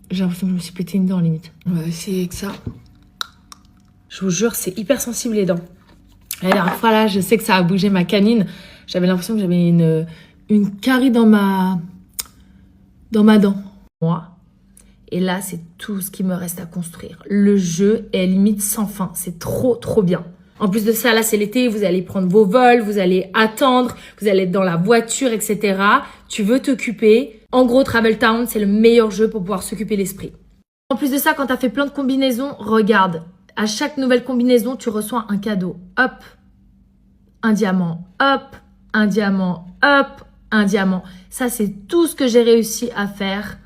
J'ai l'impression que je me suis pété une dent limite. On va essayer avec ça. Je vous jure, c'est hyper sensible les dents. La dernière fois là, je sais que ça a bougé ma canine. J'avais l'impression que j'avais une carie dans ma dent. Moi. Et là, c'est tout ce qui me reste à construire. Le jeu est limite sans fin. C'est trop bien. En plus de ça, là, c'est l'été. Vous allez prendre vos vols, vous allez attendre, vous allez être dans la voiture, etc. Tu veux t'occuper. En gros, Travel Town, c'est le meilleur jeu pour pouvoir s'occuper l'esprit. En plus de ça, quand tu as fait plein de combinaisons, regarde. À chaque nouvelle combinaison, tu reçois un cadeau. Hop, un diamant. Hop, un diamant. Hop, un diamant. Ça, c'est tout ce que j'ai réussi à faire.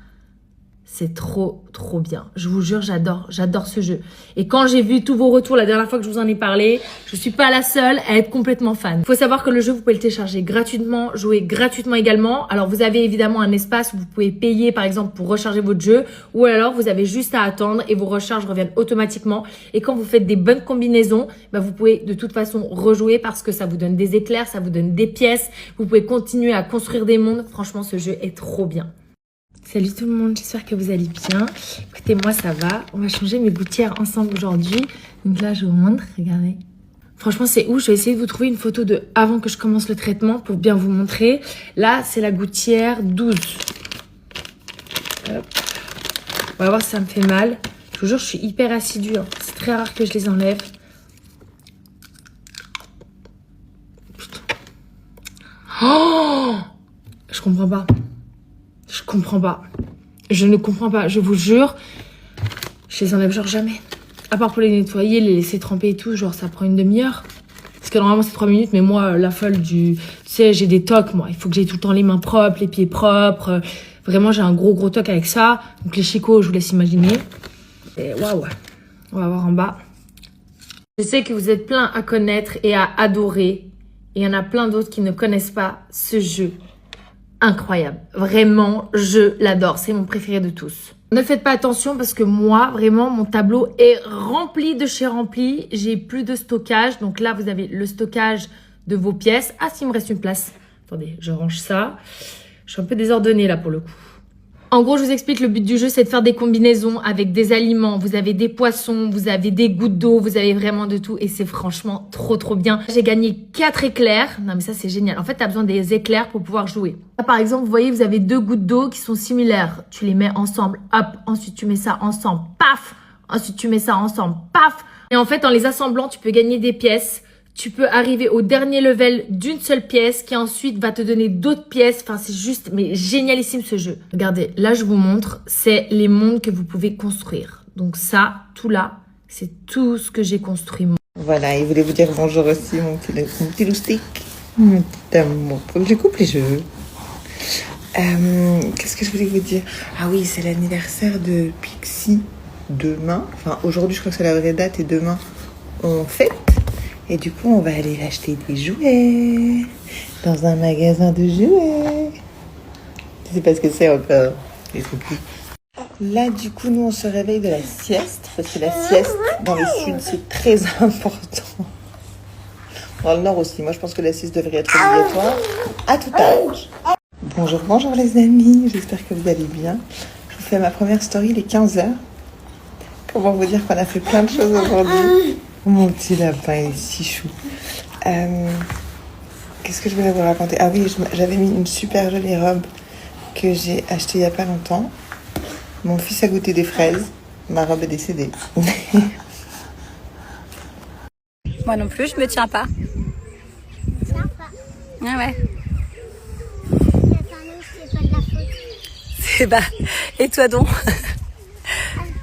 C'est trop bien. Je vous jure, j'adore ce jeu. Et quand j'ai vu tous vos retours la dernière fois que je vous en ai parlé, je suis pas la seule à être complètement fan. Il faut savoir que le jeu, vous pouvez le télécharger gratuitement, jouer gratuitement également. Alors, vous avez évidemment un espace où vous pouvez payer, par exemple, pour recharger votre jeu. Ou alors, vous avez juste à attendre et vos recharges reviennent automatiquement. Et quand vous faites des bonnes combinaisons, bah, vous pouvez de toute façon rejouer parce que ça vous donne des éclairs, ça vous donne des pièces. Vous pouvez continuer à construire des mondes. Franchement, ce jeu est trop bien. Salut tout le monde, j'espère que vous allez bien. Écoutez, moi ça va. On va changer mes gouttières ensemble aujourd'hui. Donc là, je vous montre, regardez. Franchement, c'est ouf. Je vais essayer de vous trouver une photo de avant que je commence le traitement pour bien vous montrer. Là, c'est la gouttière 12. Hop. On va voir si ça me fait mal. Je vous jure, je suis hyper assidue. Hein. C'est très rare que je les enlève. Putain. Oh, je comprends pas. Je comprends pas. Je ne comprends pas. Je vous jure, je les enlève genre jamais. À part pour les nettoyer, les laisser tremper et tout, genre ça prend une demi-heure. Parce que normalement c'est 3 minutes, mais moi, la folle du... Tu sais, j'ai des tocs, moi. Il faut que j'ai tout le temps les mains propres, les pieds propres. Vraiment, j'ai un gros toc avec ça. Donc les chicots, je vous laisse imaginer. Et waouh. On va voir en bas. Je sais que vous êtes plein à connaître et à adorer. Et il y en a plein d'autres qui ne connaissent pas ce jeu. Incroyable. Vraiment, je l'adore. C'est mon préféré de tous. Ne faites pas attention parce que moi, vraiment, mon tableau est rempli de chez rempli. J'ai plus de stockage. Donc là, vous avez le stockage de vos pièces. Ah, s'il me reste une place. Attendez, je range ça. Je suis un peu désordonnée là pour le coup. En gros, je vous explique, le but du jeu, c'est de faire des combinaisons avec des aliments. Vous avez des poissons, vous avez des gouttes d'eau, vous avez vraiment de tout. Et c'est franchement trop bien. J'ai gagné 4 éclairs. Non, mais ça, c'est génial. En fait, tu as besoin des éclairs pour pouvoir jouer. Là, par exemple, vous voyez, vous avez 2 gouttes d'eau qui sont similaires. Tu les mets ensemble, hop. Ensuite, tu mets ça ensemble, paf. Ensuite, tu mets ça ensemble, paf. Et en fait, en les assemblant, tu peux gagner des pièces. Tu peux arriver au dernier level d'une seule pièce qui ensuite va te donner d'autres pièces. Enfin, c'est juste, mais génialissime ce jeu. Regardez, là, je vous montre, c'est les mondes que vous pouvez construire. Donc ça, tout là, c'est tout ce que j'ai construit. Voilà, il voulait vous dire bonjour aussi, mon petit loustic. Mon petit amour. Faut que je coupe les cheveux. Qu'est-ce que je voulais vous dire? Ah oui, c'est l'anniversaire de Pixie demain. Enfin, aujourd'hui, je crois que c'est la vraie date et demain, on fête. Et du coup, on va aller acheter des jouets dans un magasin de jouets. Je sais pas ce que c'est encore. Les trucs. Là, du coup, nous, on se réveille de la sieste. Parce que la sieste, dans le sud, c'est très important. Dans le nord aussi. Moi, je pense que la sieste devrait être obligatoire à tout âge. Bonjour les amis. J'espère que vous allez bien. Je vous fais ma première story, il est 15h. Comment vous dire qu'on a fait plein de choses aujourd'hui. Mon petit lapin est si chou. Qu'est-ce que je voulais vous raconter? Ah oui, j'avais mis une super jolie robe que j'ai achetée il n'y a pas longtemps. Mon fils a goûté des fraises. Ma robe est décédée. Moi non plus, je me tiens pas. Tiens pas. Ah ouais. C'est pas de la faute. C'est bah. Et toi donc?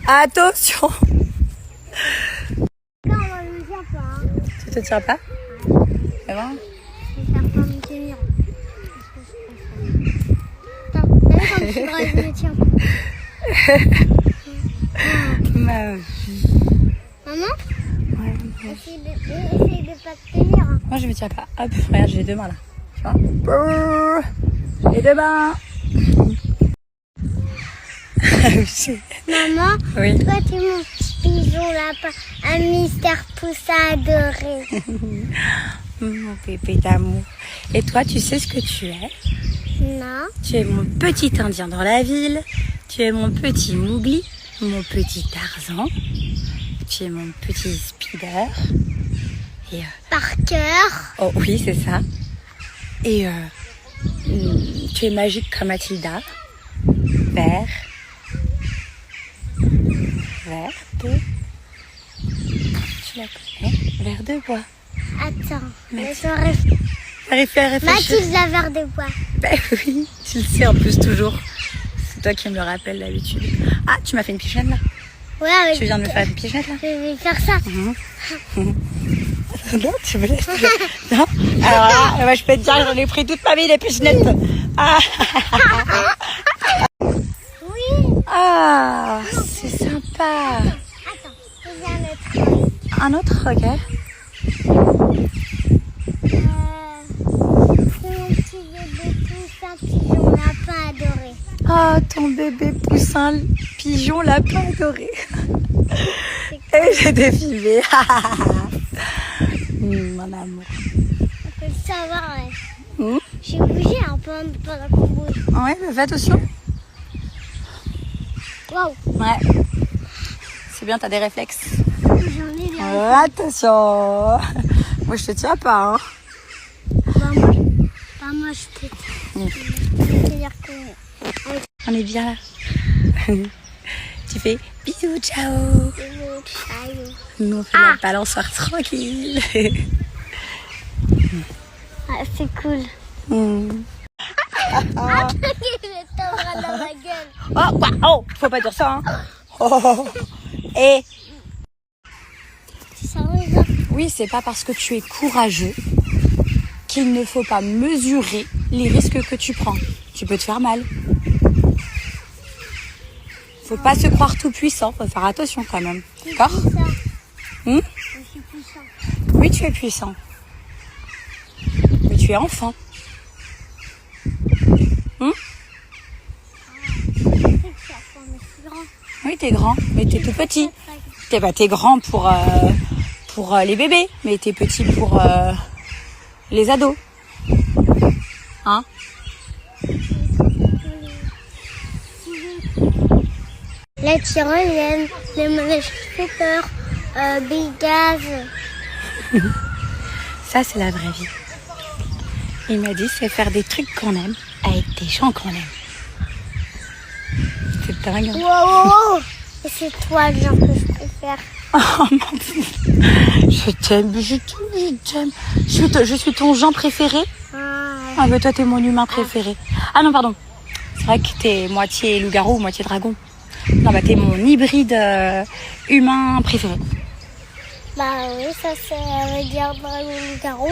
Attention. Non, on ne me tient pas. Hein. Tu te tiens pas? C'est bon? Je vais faire pas me tenir. Attends, t'as vu comme je suis droit, je me tiens pas. Ma vie. Maman, Ouais. essaye de pas te tenir. Hein. Moi je me tiens pas. Hop, regarde, j'ai 2 mains là. Tu vois? Brrr. J'ai 2 mains. Maman, Oui. toi t'es mon petit pigeon lapin, un mystère poussin adoré. Mon pépé d'amour. Et toi, tu sais ce que tu es? Non, Tu es mon petit indien dans la ville. Tu es mon petit Mowgli, mon petit Tarzan. Tu es mon petit Spider. Et Par cœur. oh oui, c'est ça. Et tu es magique comme Mathilda. Vert. Verte. Tu la connais? Vert de bois. Attends, Mathilde. laisse-moi réfléchir. J'arrive plus à réfléchir. Mathilde la verre de bois. Ben oui, tu le sais en plus toujours. C'est toi qui me le rappelle d'habitude. Ah, tu m'as fait une pichenette là. Ouais, mais Tu viens de me faire une pichenette là. je vais faire ça. Non, tu me laisses. Non. Alors là, moi, je peux te dire, j'en ai pris toute ma vie des pichenettes. Ah, Oui. ah c'est sympa. Attends, je viens de mettre. Un autre, ok. C'est mon petit bébé poussin pigeon lapin adoré. Oh, ton bébé poussin pigeon lapin adoré. Et j'ai défilé. Mon amour. On peut le savoir, ouais. Hmm. J'ai bougé un peu pendant qu'on bouge. Ouais, mais fais attention. Waouh, Ouais. C'est bien, t'as des réflexes. j'en ai bien. Attention. Moi, je te tiens pas, hein. Moi, je peux. Mm. C'est-à-dire que. On est bien là. Tu fais bisous, ciao. Nous, on fait la balançoire tranquille. Ah, c'est cool. Mm. Je t'envoie dans ma gueule. Oh, quoi? Oh, faut pas dire ça, hein. Oh. Et Ça va, oui, c'est pas parce que tu es courageux qu'il ne faut pas mesurer les risques que tu prends. Tu peux te faire mal. Faut pas se croire tout puissant, faut faire attention quand même. D'accord? Je suis puissant. Oui, tu es puissant. Mais tu es enfant. Oui, t'es grand, mais t'es tout petit. T'es grand pour les bébés, mais t'es petit pour les ados. Hein? Les tyroliennes, les manèges peur, Big Gaz. Ça, c'est la vraie vie. Il m'a dit, c'est faire des trucs qu'on aime avec des gens qu'on aime. C'est dingue. Hein? Wow. Et c'est toi le genre que je préfère. Oh mon Dieu. Je t'aime. Je suis ton genre préféré. Ah, mais toi, t'es mon humain préféré. Ah non, pardon. C'est vrai que t'es moitié loup-garou, moitié dragon. Non, bah t'es mon hybride humain préféré. Bah oui, ça veut dire dragon loup-garou.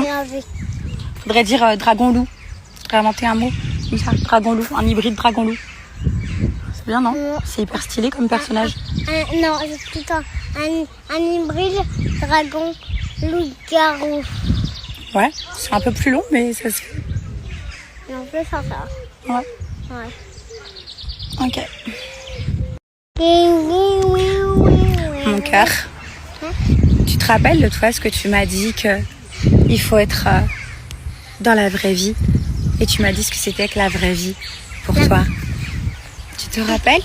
Et avec. Faudrait dire dragon-loup. Faudrait inventer un mot comme ça. Dragon-loup, un hybride dragon-loup. C'est bien, non? C'est hyper stylé comme personnage. Non, c'est plutôt un hybride dragon loup-garou. Ouais, c'est un peu plus long, mais ça se fait. Et on peut faire ça. Ouais. Ouais. Ok. Mon Mon cœur. Tu te rappelles de toi ce que tu m'as dit que il faut être dans la vraie vie, et tu m'as dit ce que c'était que la vraie vie pour toi. Tu te rappelles?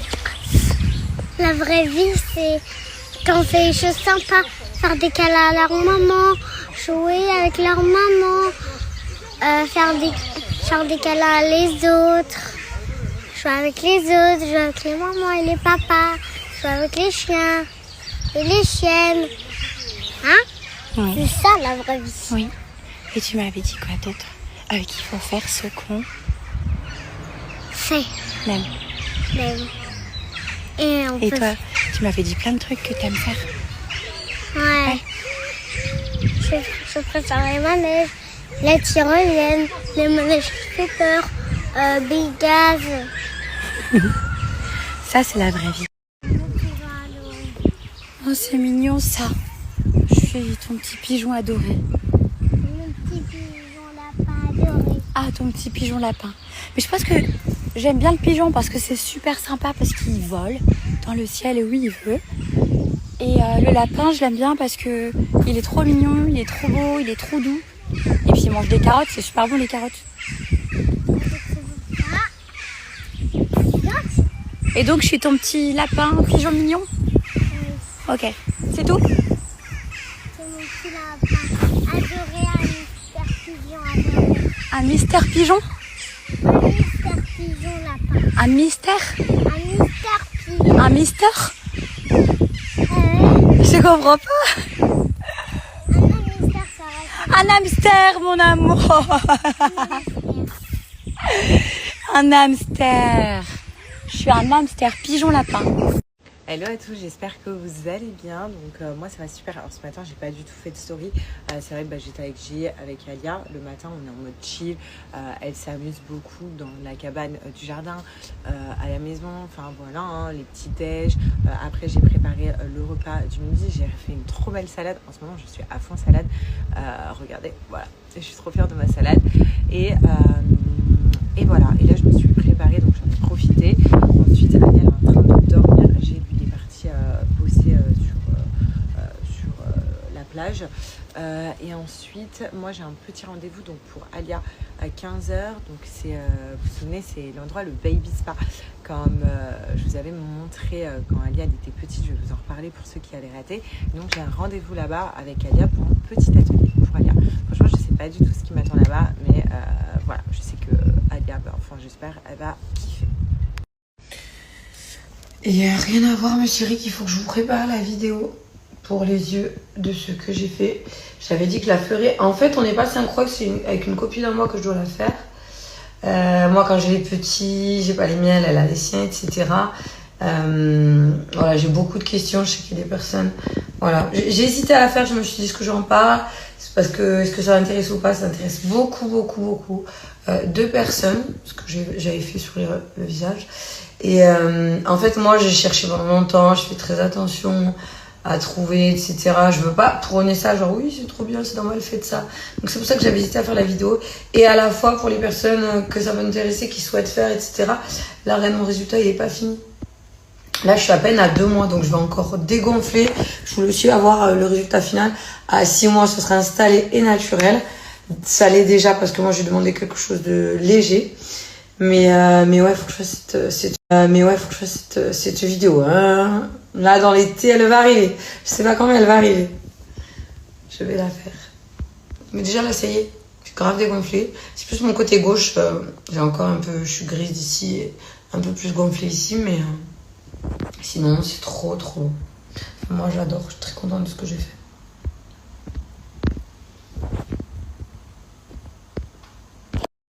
La vraie vie, c'est quand on fait des choses sympas, faire des câlins à leur maman, jouer avec leur maman, faire des câlins à les autres, jouer avec les autres, jouer avec les mamans et les papas, jouer avec les chiens et les chiennes. Hein? Oui. C'est ça la vraie vie. Oui. Et tu m'avais dit quoi d'autre? Qu'il faut faire ce qu'on Fait. aime. Même. Et on Et peut... toi, tu m'avais dit plein de trucs que t'aimes faire. Ouais. Je préfère les manèges, les tyroliennes, les manèges qui font peur, Big Gaz. Ça, c'est la vraie vie. Oh, c'est mignon ça. Je suis ton petit pigeon adoré. Mon petit pigeon lapin adoré. Ah, ton petit pigeon lapin. Mais je pense que j'aime bien le pigeon parce que c'est super sympa, parce qu'il vole dans le ciel où il veut. Et le lapin, je l'aime bien parce que il est trop mignon, il est trop beau, il est trop doux. Et puis il mange des carottes, c'est super bon les carottes. Et donc, je suis ton petit lapin, pigeon mignon? Ok. C'est tout? C'est mon petit lapin. Adoré Un mystère pigeon? Un mystère pigeon lapin. Un mystère? Un mystère pigeon. Un mystère? Je comprends pas. Un mystère, ça reste. Un hamster, mon amour. Un hamster. Je suis un hamster pigeon lapin. Hello à tous, j'espère que vous allez bien. Donc moi ça va super. Alors ce matin j'ai pas du tout fait de story. C'est vrai que j'étais avec J, avec Alia. Le matin on est en mode chill. Elle s'amuse beaucoup dans la cabane du jardin, à la maison. Enfin voilà, hein, les petits déj. Après j'ai préparé le repas du midi. J'ai fait une trop belle salade. En ce moment je suis à fond salade. Regardez, voilà. Je suis trop fière de ma salade. Et voilà. Et là je me suis préparée, donc j'en ai profité. Ensuite Alia est en train de dormir. Il est parti bosser sur la plage. Et ensuite, moi j'ai un petit rendez-vous donc pour Alia à 15h. Donc c'est, vous vous souvenez, c'est l'endroit, le Baby Spa. Comme je vous avais montré quand Alia elle était petite, je vais vous en reparler pour ceux qui avaient raté. Donc j'ai un rendez-vous là-bas avec Alia pour un petit atelier pour Alia. Franchement, je ne sais pas du tout ce qui m'attend là-bas, mais voilà, je sais que Alia, enfin j'espère, elle va kiffer. Et rien à voir, mes chéris, qu'il faut que je vous prépare la vidéo pour les yeux de ce que j'ai fait. J'avais dit que je la ferais. En fait, on n'est pas synchro, c'est avec une copine à moi que je dois la faire. Moi, quand j'ai les petits, j'ai pas les miens, elle a les siens, etc. Voilà, j'ai beaucoup de questions. Je sais qu'il y a des personnes. Voilà, j'ai hésité à la faire. Je me suis dit, est-ce que j'en parle? C'est parce que est-ce que ça intéresse ou pas? Ça intéresse beaucoup de personnes, ce que j'avais fait sur le visage. Et en fait, moi, j'ai cherché pendant longtemps, je fais très attention à trouver, etc. Je veux pas prôner ça, genre oui, c'est trop bien, c'est normal, faites ça. Donc c'est pour ça que j'avais hésité à faire la vidéo. Et à la fois, pour les personnes que ça va intéresser, qui souhaitent faire, etc. Là, rien, mon résultat, il est pas fini. Là, je suis à peine à 2 mois, donc je vais encore dégonfler. Je voulais aussi avoir le résultat final. À 6 mois, ce sera installé et naturel. Ça l'est déjà parce que moi, j'ai demandé quelque chose de léger. Mais ouais, faut que je fasse cette vidéo. Hein. Là, dans l'été, elle va arriver. Je sais pas quand elle va arriver. Je vais la faire. Mais déjà, là, ça y est. Je suis grave dégonflée. C'est plus mon côté gauche. J'ai encore un peu... Je suis grise d'ici. Un peu plus gonflée ici. Mais sinon, c'est trop bon. Moi, j'adore. Je suis très contente de ce que j'ai fait.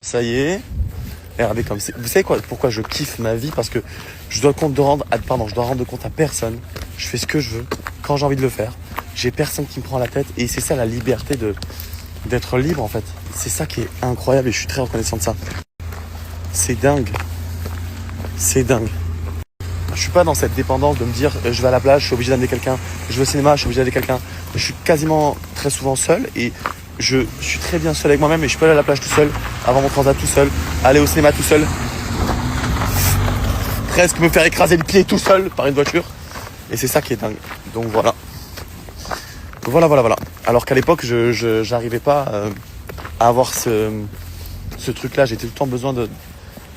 Ça y est. Regardez comme c'est. Vous savez quoi? Pourquoi je kiffe ma vie? Parce que je dois rendre compte à personne. Je fais ce que je veux, quand j'ai envie de le faire. J'ai personne qui me prend la tête. Et c'est ça la liberté d'être libre en fait. C'est ça qui est incroyable et je suis très reconnaissant de ça. C'est dingue. C'est dingue. Je suis pas dans cette dépendance de me dire je vais à la plage, je suis obligé d'amener quelqu'un. Je vais au cinéma, je suis obligé d'amener quelqu'un. Je suis quasiment très souvent seul et je suis très bien seul avec moi-même et je peux aller à la plage tout seul, avoir mon transat tout seul, aller au cinéma tout seul, presque me faire écraser le pied tout seul par une voiture. Et c'est ça qui est dingue. Donc voilà. Voilà. Alors qu'à l'époque, je n'arrivais pas à avoir ce truc-là. J'étais tout le temps besoin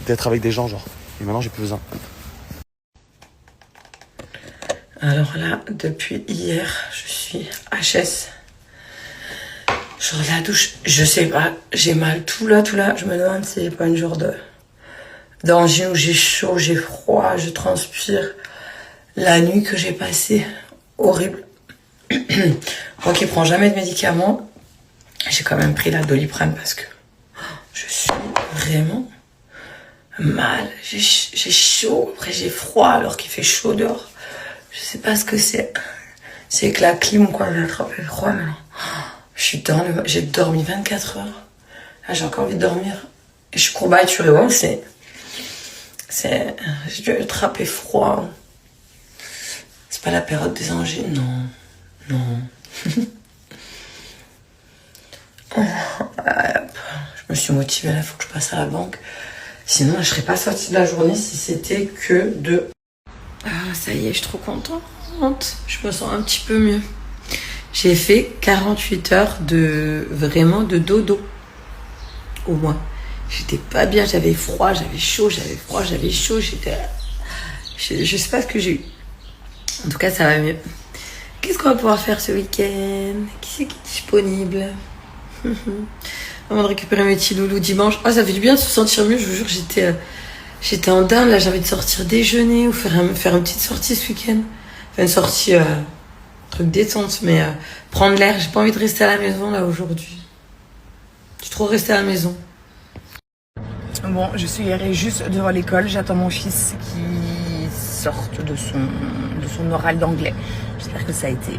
d'être avec des gens, genre. Et maintenant, j'ai plus besoin. Alors là, depuis hier, je suis HS. Je sors de la douche, je sais pas, j'ai mal tout là. Je me demande si c'est pas une genre de danger où j'ai chaud, j'ai froid, je transpire. La nuit que j'ai passée, horrible. Moi qui prends jamais de médicaments, j'ai quand même pris la Doliprane parce que je suis vraiment mal. J'ai chaud, après j'ai froid alors qu'il fait chaud dehors. Je sais pas ce que c'est. C'est que la clim ou quoi, j'ai attrapé froid maintenant. J'ai dormi 24 heures. Là, j'ai encore envie de dormir. Et je suis courbaturée. Ouais, j'ai dû attraper froid. C'est pas la période des angines, non. Je me suis motivée, là, il faut que je passe à la banque. Sinon, je serais pas sortie de la journée si c'était que de... Ah, ça y est, je suis trop contente. Je me sens un petit peu mieux. J'ai fait 48 heures de dodo. Au moins. J'étais pas bien, j'avais froid, j'avais chaud, j'avais froid, j'avais chaud. J'étais Je sais pas ce que j'ai eu. En tout cas, ça va mieux. Qu'est-ce qu'on va pouvoir faire ce week-end? Qui c'est qui est disponible? Avant de récupérer mes petits loulous dimanche. Ah, ça fait du bien de se sentir mieux. Je vous jure, j'étais en dinde. Là, j'ai envie de sortir déjeuner ou faire une petite sortie ce week-end. Enfin, une sortie, truc détente, mais prendre l'air. J'ai pas envie de rester à la maison, là, aujourd'hui. J'ai trop resté à la maison. Bon, je suis garée juste devant l'école. J'attends mon fils qui sorte de son oral d'anglais. J'espère que ça a été.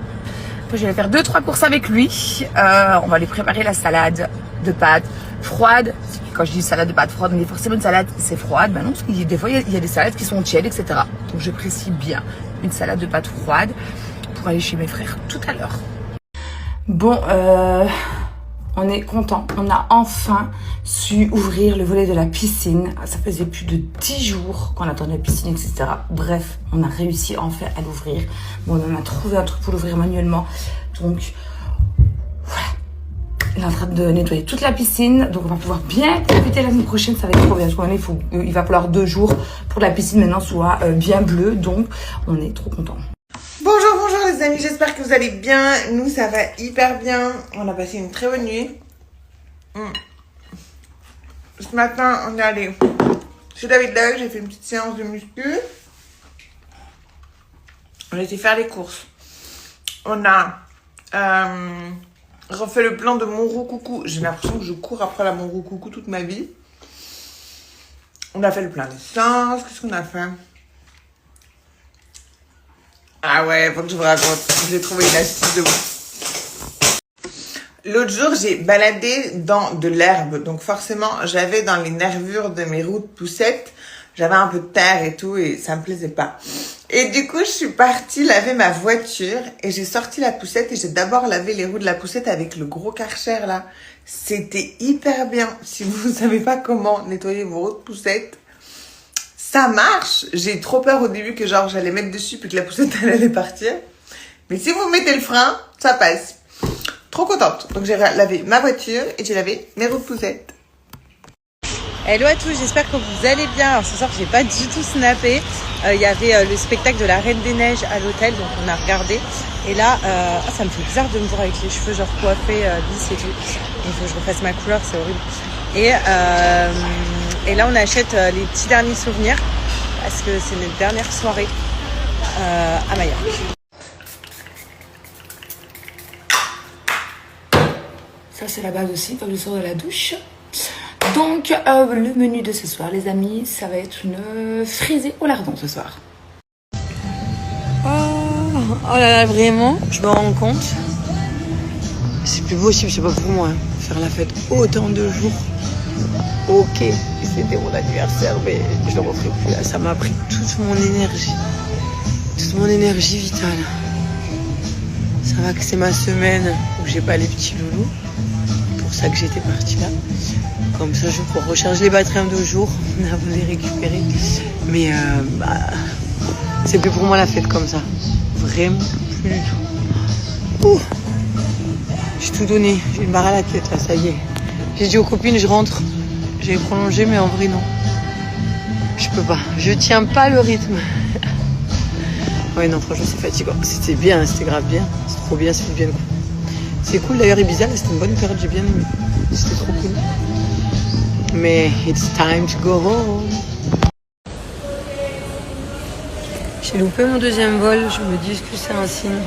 Après, je vais faire 2-3 courses avec lui. On va lui préparer la salade de pâtes froide. Quand je dis salade de pâtes froide, on dit forcément une salade, c'est froide. Ben non, parce que des fois, il y a des salades qui sont tièdes, etc. Donc, je précise bien une salade de pâtes froide pour aller chez mes frères tout à l'heure. Bon, on est content. On a enfin su ouvrir le volet de la piscine. Ça faisait plus de 10 jours qu'on attendait la piscine, etc. Bref, on a réussi enfin à l'ouvrir. Bon, on a trouvé un truc pour l'ouvrir manuellement. Donc, voilà. Il est en train de nettoyer toute la piscine. Donc, on va pouvoir bien profiter la semaine prochaine. Ça va être trop bien. Parce il va falloir 2 jours pour que la piscine maintenant soit bien bleue. Donc, on est trop contents. Bonjour les amis, j'espère que vous allez bien. Nous, ça va hyper bien. On a passé une très bonne nuit. Ce matin, on est allé chez David Lug. J'ai fait une petite séance de muscu. On a été faire les courses. On a refait le plan de Monroe-Coucou. J'ai l'impression que je cours après la Monroe-Coucou toute ma vie. On a fait le plein d'essence. Qu'est-ce qu'on a fait? Ah ouais, faut que je vous raconte. J'ai trouvé une astuce de ouf. L'autre jour, j'ai baladé dans de l'herbe. Donc forcément, j'avais dans les nervures de mes roues de poussette, j'avais un peu de terre et tout et ça me plaisait pas. Et du coup, je suis partie laver ma voiture et j'ai sorti la poussette et j'ai d'abord lavé les roues de la poussette avec le gros Karcher là. C'était hyper bien. Si vous savez pas comment nettoyer vos roues de poussette, ça marche. J'ai trop peur au début que genre j'allais mettre dessus puis que la poussette elle allait partir. Mais si vous mettez le frein, ça passe. Trop contente. Donc j'ai lavé ma voiture et j'ai lavé mes roues de poussette. Hello à tous, j'espère que vous allez bien. Alors ce soir j'ai pas du tout snappé. Il y avait le spectacle de la Reine des Neiges à l'hôtel, donc on a regardé. Et là, ça me fait bizarre de me voir avec les cheveux genre coiffés, lisses et tout. Il faut que je refasse ma couleur, c'est horrible. Et là on achète les petits derniers souvenirs parce que c'est notre dernière soirée à Majorque. Ça, c'est la base aussi quand je sors de la douche. Donc, le menu de ce soir, les amis, ça va être une frisée au lardon ce soir. Oh là là, vraiment, je me rends compte. C'est plus possible, c'est pas pour moi. Faire la fête autant de jours. Ok, c'était mon anniversaire, mais je le referai plus là. Ça m'a pris toute mon énergie vitale. Ça va que c'est ma semaine où j'ai pas les petits loulous. C'est pour ça que j'étais partie là. Comme ça, je vais pouvoir recharger les batteries en 2 jours avant de les récupérer. Mais c'est plus pour moi la fête comme ça. Vraiment plus du tout. Ouh. J'ai tout donné. J'ai une barre à la tête là, ça y est. J'ai dit aux copines, je rentre. J'ai prolongé, mais en vrai, non. Je peux pas. Je tiens pas le rythme. Ouais, non, franchement, c'est fatigant. C'était bien, c'était grave bien. C'est trop bien, c'est bien cool. C'est cool d'ailleurs, Ibiza, c'était une bonne période, j'ai bien aimé. C'était trop cool. Mais it's time to go home. J'ai loupé mon 2e vol. Je me dis que c'est un signe.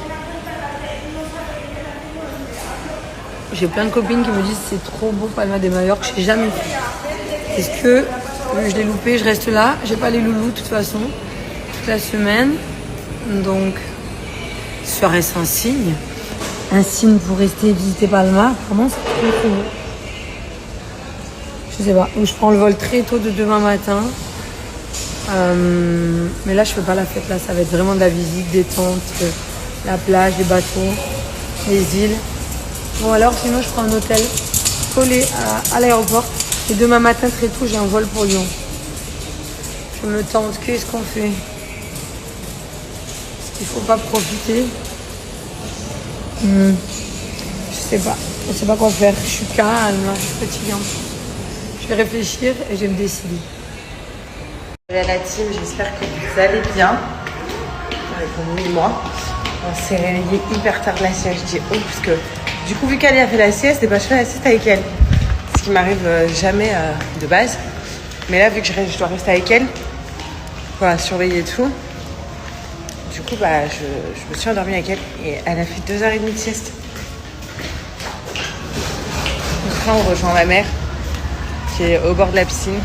J'ai plein de copines qui me disent que c'est trop beau Palma de Majorque, j'ai jamais fait. Est-ce que je l'ai loupé, je reste là, j'ai pas les loulous de toute façon, toute la semaine. Donc, serait-ce un signe? Un signe pour rester visiter Palma? Vraiment, c'est trop beau. Je sais pas, ou je prends le vol très tôt de demain matin. Mais là, je fais pas la fête, là, ça va être vraiment de la visite, détente, la plage, les bateaux, les îles. Bon alors sinon je prends un hôtel collé à l'aéroport et demain matin très tôt j'ai un vol pour Lyon. Je me tente, qu'est-ce qu'on fait? Est-ce qu'il faut pas profiter? Je sais pas quoi faire. Je suis calme, je suis fatiguée. Je vais réfléchir et je vais me décider. Salut à la team, j'espère que vous allez bien. Avec mon et moi. On s'est réveillé hyper tard de la sieste. Je dis oh, parce que du coup, vu qu'Ali a fait la sieste, et ben, je fais la sieste avec elle. Ce qui m'arrive jamais de base. Mais là, vu que je dois rester avec elle, voilà, surveiller tout. Du coup, bah, je me suis endormie avec elle et elle a fait 2h30 de sieste. Donc là, on rejoint ma mère qui est au bord de la piscine.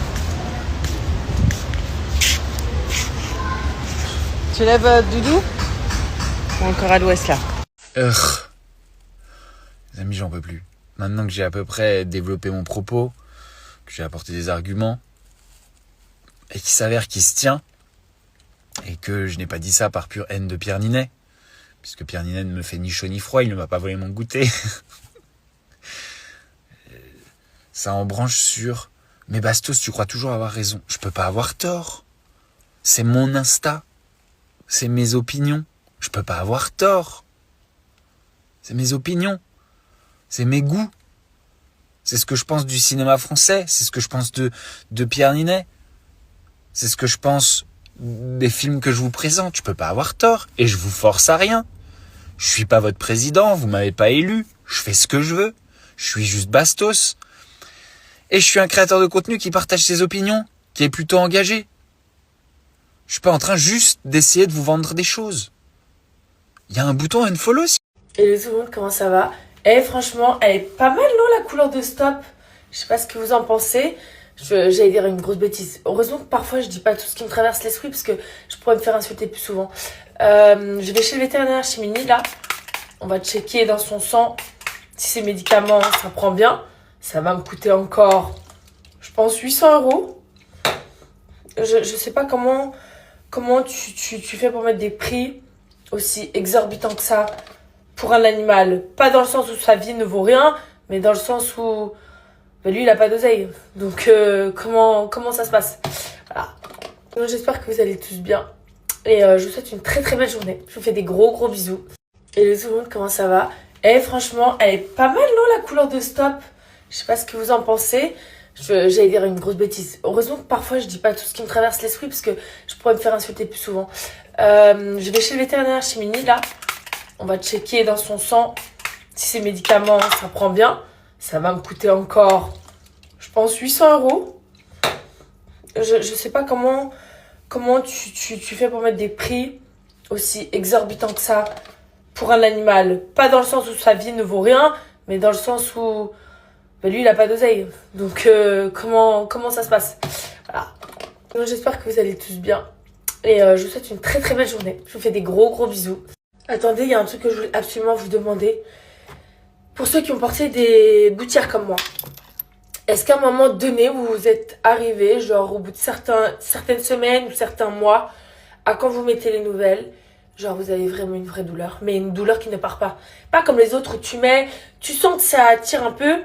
Tu lèves Doudou ou encore à l'ouest là? Les amis, j'en peux plus. Maintenant que j'ai à peu près développé mon propos, que j'ai apporté des arguments, et qu'il s'avère qu'il se tient, et que je n'ai pas dit ça par pure haine de Pierre Ninet, puisque Pierre Ninet ne me fait ni chaud ni froid, il ne m'a pas volé mon goûter. Ça en branche sur « Mais Bastos, tu crois toujours avoir raison. Je peux pas avoir tort. C'est mon Insta. C'est mes opinions. Je peux pas avoir tort. C'est mes opinions. C'est mes goûts. C'est ce que je pense du cinéma français. C'est ce que je pense de Pierre Ninet. C'est ce que je pense des films que je vous présente. Je peux pas avoir tort. Et je vous force à rien. Je suis pas votre président. Vous m'avez pas élu. Je fais ce que je veux. Je suis juste Bastos. Et je suis un créateur de contenu qui partage ses opinions, qui est plutôt engagé. Je suis pas en train juste d'essayer de vous vendre des choses. Il y a un bouton unfollow. Hello tout le monde, comment ça va? Franchement, elle est pas mal, non, la couleur de Stop? Je sais pas ce que vous en pensez. J'allais dire une grosse bêtise. Heureusement que parfois je dis pas tout ce qui me traverse l'esprit parce que je pourrais me faire insulter plus souvent. Je vais chez le vétérinaire, chez Mini, là. On va checker dans son sang si ses médicaments, ça prend bien. Ça va me coûter encore, je pense, 800 €. Je sais pas comment tu fais pour mettre des prix aussi exorbitants que ça pour un animal. Pas dans le sens où sa vie ne vaut rien, mais dans le sens où lui, il a pas d'oseille. Donc, comment ça se passe? Voilà. Donc, j'espère que vous allez tous bien. Et je vous souhaite une très très belle journée. Je vous fais des gros bisous. Hello tout le monde, comment ça va? Franchement, elle est pas mal, non, la couleur de Stop? Je sais pas ce que vous en pensez. J'allais dire une grosse bêtise. Heureusement que parfois je dis pas tout ce qui me traverse l'esprit parce que je pourrais me faire insulter plus souvent. Je vais chez le vétérinaire, chez Mini, là. On va checker dans son sang si ses médicaments, ça prend bien. Ça va me coûter encore, je pense, 800 €. Je sais pas comment tu fais pour mettre des prix aussi exorbitants que ça pour un animal. Pas dans le sens où sa vie ne vaut rien, mais dans le sens où lui, il a pas d'oseille. Donc, comment ça se passe? Voilà. Donc, j'espère que vous allez tous bien. Et je vous souhaite une très très belle journée. Je vous fais des gros bisous. Attendez, il y a un truc que je voulais absolument vous demander. Pour ceux qui ont porté des gouttières comme moi, est-ce qu'à un moment donné, vous vous êtes arrivé, genre au bout de certaines semaines ou certains mois, à quand vous mettez les nouvelles, genre vous avez vraiment une vraie douleur, mais une douleur qui ne part pas. Pas comme les autres où tu sens que ça tire un peu,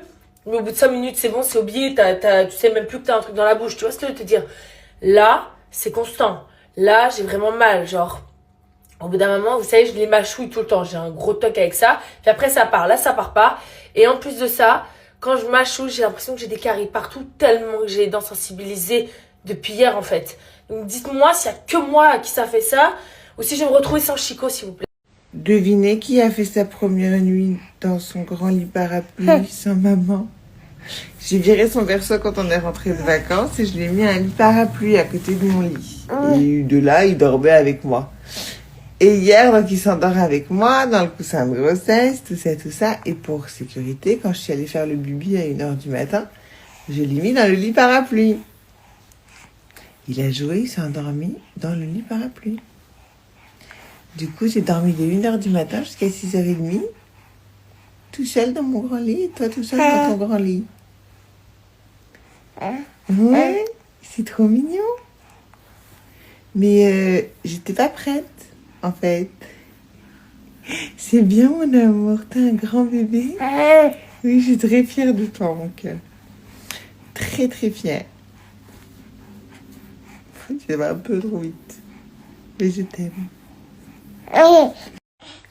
mais au bout de 5 minutes, c'est bon, c'est oublié, tu sais même plus que t'as un truc dans la bouche. Tu vois ce que je veux te dire? Là, c'est constant. Là, j'ai vraiment mal. Genre, au bout d'un moment, vous savez, je les mâchouille tout le temps. J'ai un gros toc avec ça. Puis après, ça part. Là, ça part pas. Et en plus de ça, quand je mâchouille, j'ai l'impression que j'ai des caries partout tellement que j'ai les dents sensibilisées depuis hier, en fait. Donc, dites-moi s'il y a que moi à qui ça fait ça ou si je vais me retrouver sans Chico, s'il vous plaît. Devinez qui a fait sa première nuit dans son grand lit parapluie sans maman. J'ai viré son berceau quand on est rentré de vacances et je lui ai mis un lit parapluie à côté de mon lit. Et de là, il dormait avec moi. Et hier, donc, il s'endort avec moi dans le coussin de grossesse, tout ça. Et pour sécurité, quand je suis allée faire le bubi à 1h du matin, je l'ai mis dans le lit parapluie. Il a joué, il s'est endormi dans le lit parapluie. Du coup, j'ai dormi de 1h du matin jusqu'à 6h30, tout seul dans mon grand lit, et toi tout seul dans ton grand lit. Ouais, c'est trop mignon. Mais j'étais pas prête, en fait. C'est bien, mon amour, t'as un grand bébé. Oui, je suis très fière de toi, mon cœur. Très, très fière. Tu vas un peu trop vite, mais je t'aime.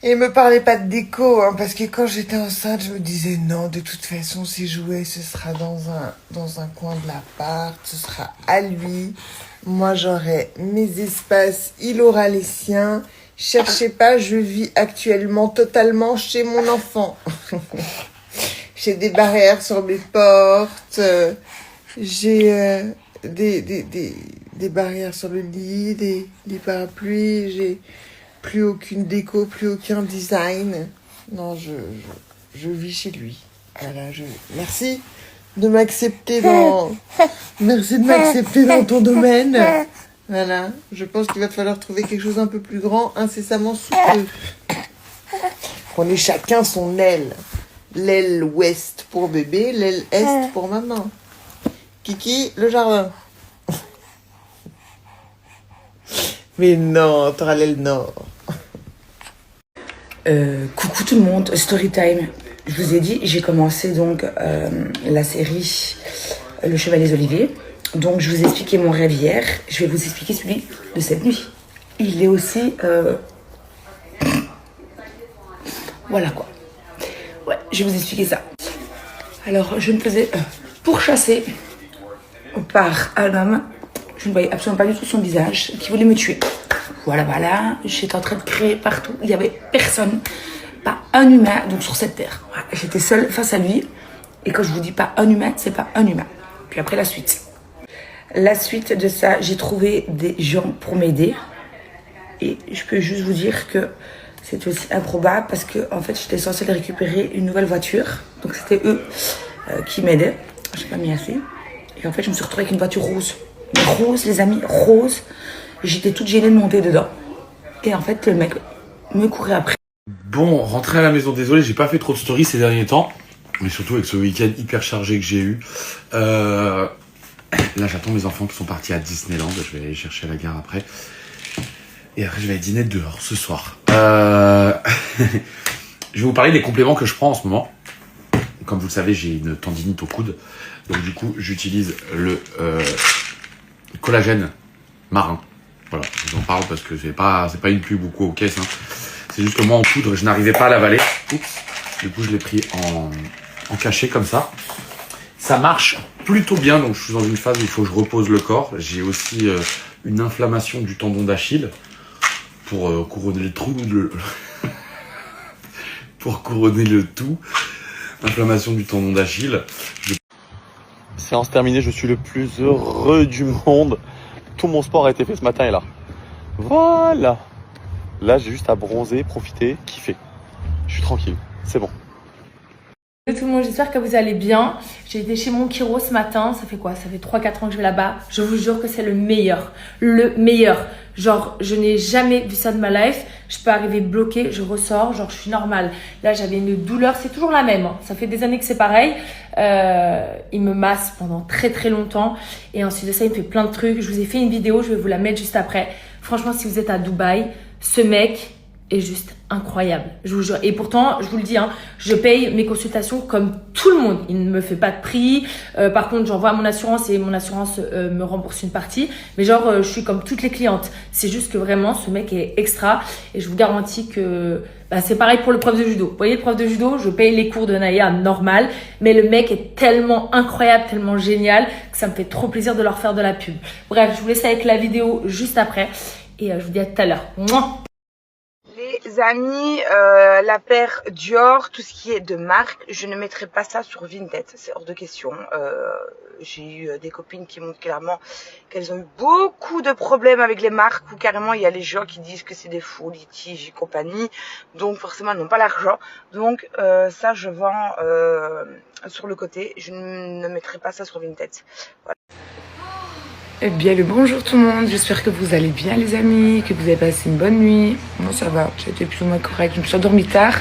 Et me parlez pas de déco, hein, parce que quand j'étais enceinte, je me disais non, de toute façon, ces jouets, ce sera dans un coin de l'appart, ce sera à lui. Moi, j'aurai mes espaces, il aura les siens. Cherchez pas, je vis actuellement totalement chez mon enfant. J'ai des barrières sur mes portes, j'ai des barrières sur le lit, des parapluies, j'ai plus aucune déco, plus aucun design. Non, je vis chez lui. Voilà, merci de m'accepter merci de m'accepter dans ton domaine. Voilà, je pense qu'il va falloir trouver quelque chose un peu plus grand, incessamment sous peu. On est chacun son aile. L'aile ouest pour bébé, l'aile est pour maman. Kiki, le jardin. Mais non, t'auras l'aile nord. Coucou tout le monde, story time. Je vous ai dit, j'ai commencé donc la série Le Chevalier des Oliviers. Donc je vous ai expliqué mon rêve hier, je vais vous expliquer celui de cette nuit. Il est aussi... Voilà quoi. Ouais, je vais vous expliquer ça. Alors je me faisais pourchasser par un homme. Je ne voyais absolument pas du tout son visage, qui voulait me tuer. Voilà, j'étais en train de crier partout. Il n'y avait personne, pas un humain donc sur cette terre. Voilà, j'étais seule face à lui. Et quand je vous dis pas un humain, c'est pas un humain. Puis après la suite. La suite de ça, j'ai trouvé des gens pour m'aider. Et je peux juste vous dire que c'était aussi improbable parce que en fait, j'étais censée récupérer une nouvelle voiture. Donc c'était eux qui m'aidaient. Je n'ai pas mis assez. Et en fait, je me suis retrouvée avec une voiture rose. Mais rose, les amis, rose. J'étais toute gênée de monter dedans. Et en fait, le mec me courait après. Bon, rentré à la maison, désolé, j'ai pas fait trop de stories ces derniers temps. Mais surtout avec ce week-end hyper chargé que j'ai eu. Là, j'attends mes enfants qui sont partis à Disneyland. Je vais aller les chercher à la gare après. Et après, je vais aller dîner dehors ce soir. Je vais vous parler des compléments que je prends en ce moment. Comme vous le savez, j'ai une tendinite au coude. Donc du coup, j'utilise le collagène marin. Voilà, je vous en parle parce que c'est pas une pub ou quoi aux caisses. Hein. C'est juste que moi, en poudre, je n'arrivais pas à l'avaler. Oups. Du coup, je l'ai pris en cachet comme ça. Ça marche plutôt bien, donc je suis dans une phase où il faut que je repose le corps. J'ai aussi une inflammation du tendon d'Achille pour couronner le trou pour couronner le tout. Inflammation du tendon d'Achille. Séance terminée, je suis le plus heureux du monde. Tout mon sport a été fait ce matin et là. Voilà. Là, j'ai juste à bronzer, profiter, kiffer. Je suis tranquille, c'est bon. Tout le monde, j'espère que vous allez bien. J'ai été chez mon chiro ce matin, ça fait quoi? Ça fait 3-4 ans que je vais là-bas. Je vous jure que c'est le meilleur. Le meilleur. Genre, je n'ai jamais vu ça de ma life. Je peux arriver bloquée, je ressors, genre je suis normale. Là, j'avais une douleur, c'est toujours la même. Hein. Ça fait des années que c'est pareil. Il me masse pendant très très longtemps. Et ensuite de ça, il me fait plein de trucs. Je vous ai fait une vidéo, je vais vous la mettre juste après. Franchement, si vous êtes à Dubaï, ce mec est juste incroyable, je vous jure. Et pourtant, je vous le dis, hein, je paye mes consultations comme tout le monde. Il ne me fait pas de prix. Par contre, j'envoie à mon assurance et mon assurance me rembourse une partie. Mais genre, je suis comme toutes les clientes. C'est juste que vraiment, ce mec est extra. Et je vous garantis que c'est pareil pour le prof de judo. Vous voyez, le prof de judo, je paye les cours de Naya normal. Mais le mec est tellement incroyable, tellement génial que ça me fait trop plaisir de leur faire de la pub. Bref, je vous laisse avec la vidéo juste après. Et je vous dis à tout à l'heure. Mouah. Les amis, la paire Dior, tout ce qui est de marque, je ne mettrai pas ça sur Vinted, c'est hors de question. J'ai eu des copines qui montrent clairement qu'elles ont eu beaucoup de problèmes avec les marques, où carrément il y a les gens qui disent que c'est des faux litiges et compagnie, donc forcément elles n'ont pas l'argent. Donc ça je vends sur le côté, je ne mettrai pas ça sur Vinted. Voilà. Eh bien le bonjour tout le monde, j'espère que vous allez bien les amis, que vous avez passé une bonne nuit. Moi ça va, c'était plus ou moins correct, je me suis endormie tard.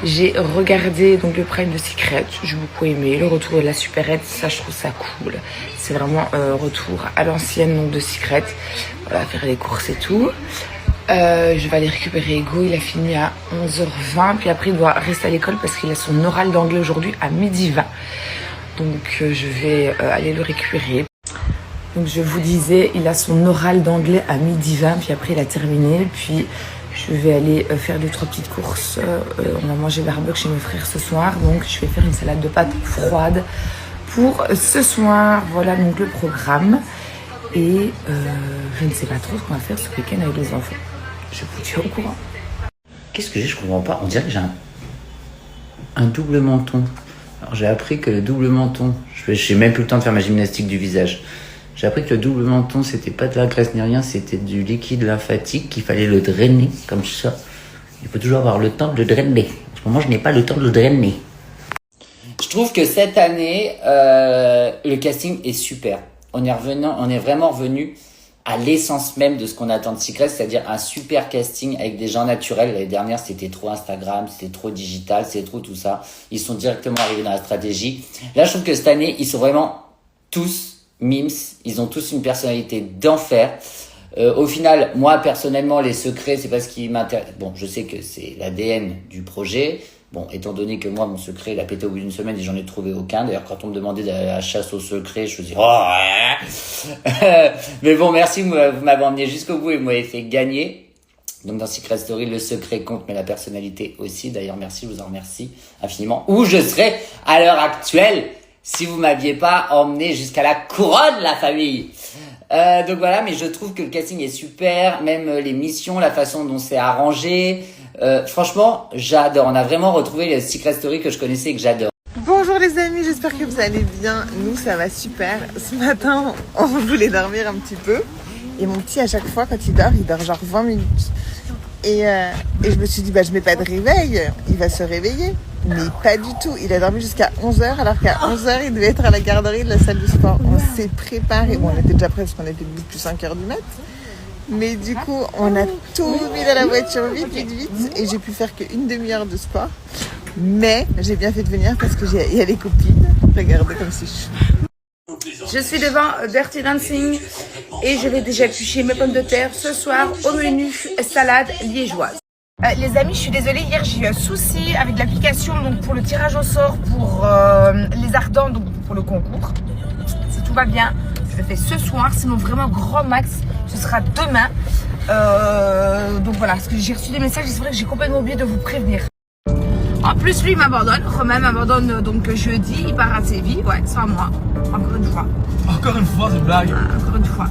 J'ai regardé donc le Prime de Secret, j'ai beaucoup aimé, le retour de la supérette, ça je trouve ça cool. C'est vraiment un retour à l'ancienne donc de Secret, voilà, faire les courses et tout. Je vais aller récupérer Ego, il a fini à 11h20, puis après il doit rester à l'école parce qu'il a son oral d'anglais aujourd'hui à 12h20. Donc je vais aller le récupérer. Donc je vous disais, il a son oral d'anglais à 12h20, puis après il a terminé, puis Je vais aller faire 2-3 petites courses. On va manger barbecue chez mes frères ce soir. Donc je vais faire une salade de pâtes froide pour ce soir. Voilà donc le programme. Et je ne sais pas trop ce qu'on va faire ce week-end avec les enfants. Je vous tiens au courant. Qu'est-ce que j'ai? Je comprends pas. On dirait que j'ai un double menton. Alors j'ai appris que le double menton, j'ai même plus le temps de faire ma gymnastique du visage. J'ai appris que le double menton, c'était pas de la graisse ni rien, c'était du liquide lymphatique qu'il fallait le drainer comme ça. Il faut toujours avoir le temps de le drainer. En ce moment, je n'ai pas le temps de le drainer. Je trouve que cette année, le casting est super. On est vraiment revenu à l'essence même de ce qu'on attend de Secret, c'est-à-dire un super casting avec des gens naturels. L'année dernière, c'était trop Instagram, c'était trop digital, c'était trop tout ça. Ils sont directement arrivés dans la stratégie. Là, je trouve que cette année, ils sont vraiment tous mimes. Ils ont tous une personnalité d'enfer. Au final, moi, personnellement, les secrets, c'est pas ce qui m'intéresse. Bon, je sais que c'est l'ADN du projet. Bon, étant donné que moi, mon secret, il a pété au bout d'une semaine et j'en ai trouvé aucun. D'ailleurs, quand on me demandait d'aller à la chasse au secret, je me dis, oh, ouais. Mais bon, merci, vous m'avez emmené jusqu'au bout et vous m'avez fait gagner. Donc, dans Secret Story, le secret compte, mais la personnalité aussi. D'ailleurs, merci, je vous en remercie infiniment. Où je serais à l'heure actuelle si vous m'aviez pas emmené jusqu'à la couronne, la famille. Donc voilà, mais je trouve que le casting est super, même les missions, la façon dont c'est arrangé. Franchement, j'adore. On a vraiment retrouvé le Secret Story que je connaissais et que j'adore. Bonjour les amis, j'espère que vous allez bien. Nous, ça va super. Ce matin, on voulait dormir un petit peu. Et mon petit, à chaque fois, quand il dort genre 20 minutes. Et je me suis dit, je mets pas de réveil, il va se réveiller. Mais pas du tout. Il a dormi jusqu'à 11h, alors qu'à 11h, il devait être à la garderie de la salle de sport. On s'est préparé. Bon, on était déjà prêts parce qu'on était debout depuis 5h du mat'. Mais du coup, on a tout mis dans la voiture vite. Et j'ai pu faire qu'une demi-heure de sport. Mais j'ai bien fait de venir parce qu'il y a les copines. Regardez comme c'est chou. Je suis devant Dirty Dancing et je vais déjà éplucher mes pommes de terre ce soir au menu salade liégeoise. Les amis, je suis désolée, hier j'ai eu un souci avec l'application donc pour le tirage au sort pour les ardents, donc pour le concours. Si tout va bien, je le fais ce soir, sinon vraiment grand max, ce sera demain. Donc voilà, parce que j'ai reçu des messages et c'est vrai que j'ai complètement oublié de vous prévenir. En plus, lui m'abandonne, Romain m'abandonne donc jeudi, il part à Séville, ouais, sans moi, encore une fois. Encore une fois, c'est blague. Encore une fois.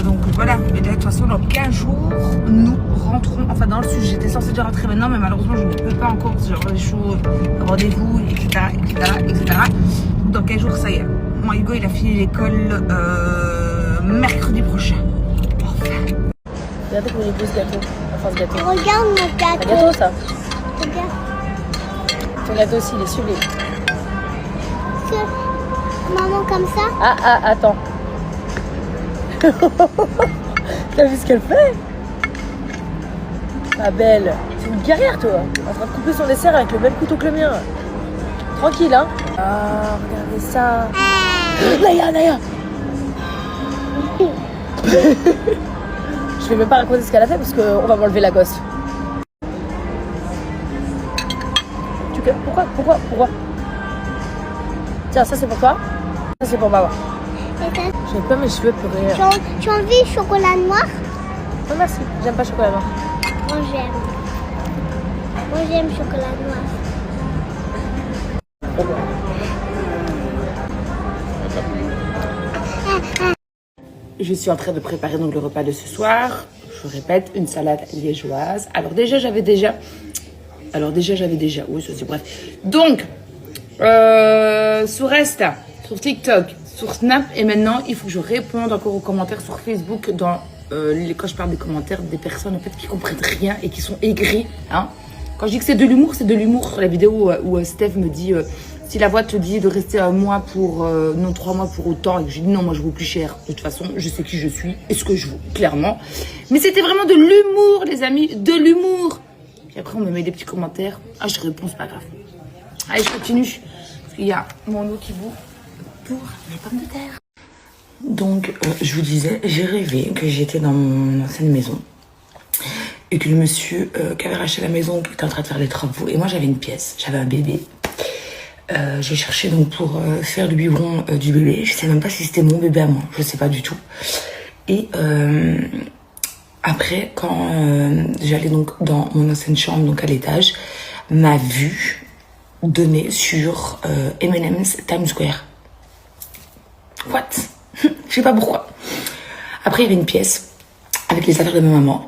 Donc voilà, et de toute façon dans 15 jours, nous rentrons, enfin dans le sud, j'étais censée déjà rentrer maintenant, mais malheureusement je ne peux pas encore, genre des choses, rendez-vous, etc. Dans 15 jours, ça y est. Moi, Hugo, il a fini l'école mercredi prochain. Regardez comment il pose gâteau. Enfin, ce gâteau. Regarde mon gâteau. Un gâteau, ça. Regarde. Ton gâteau aussi, il est sublime. Maman, comme ça. Ah, attends. T'as vu ce qu'elle fait? Ma belle. C'est une guerrière, toi. En train de couper son dessert avec le même couteau que le mien. Tranquille, hein. Ah, regardez ça. Naya. Je vais même pas raconter ce qu'elle a fait parce qu'on va m'enlever la gosse. Pourquoi? Tiens, ça c'est pour toi. Ça c'est pour maman. J'aime pas mes cheveux pour rire. Tu as envie de chocolat noir? Non merci, j'aime pas chocolat noir. Moi j'aime chocolat noir. Je suis en train de préparer donc le repas de ce soir. Je répète, une salade liégeoise. Alors déjà j'avais déjà, oui ça c'est bref. Donc, sur Insta, sur TikTok, sur Snap et maintenant il faut que je réponde encore aux commentaires sur Facebook quand je parle des commentaires des personnes en fait qui comprennent rien et qui sont aigris. Hein. Quand je dis que c'est de l'humour sur la vidéo où Steph me dit si la voix te dit de rester 3 mois pour autant et que j'ai dit non moi je vaux plus cher. De toute façon je sais qui je suis et ce que je vaux clairement. Mais c'était vraiment de l'humour les amis, de l'humour. Puis après on me met des petits commentaires. Ah je réponds c'est pas grave. Allez je continue. Parce qu'il y a mon eau qui bout pour les pommes de terre. Donc je vous disais j'ai rêvé que j'étais dans mon ancienne maison. Et que le monsieur qui avait racheté la maison était en train de faire les travaux. Et moi j'avais une pièce, j'avais un bébé. J'ai cherché donc pour faire le biberon du bébé. Je sais même pas si c'était mon bébé à moi, je sais pas du tout. Et Après, quand j'allais donc dans mon ancienne chambre, donc à l'étage, ma vue donnait sur M&M's Times Square. What? Je sais pas pourquoi. Après, il y avait une pièce avec les affaires de ma maman.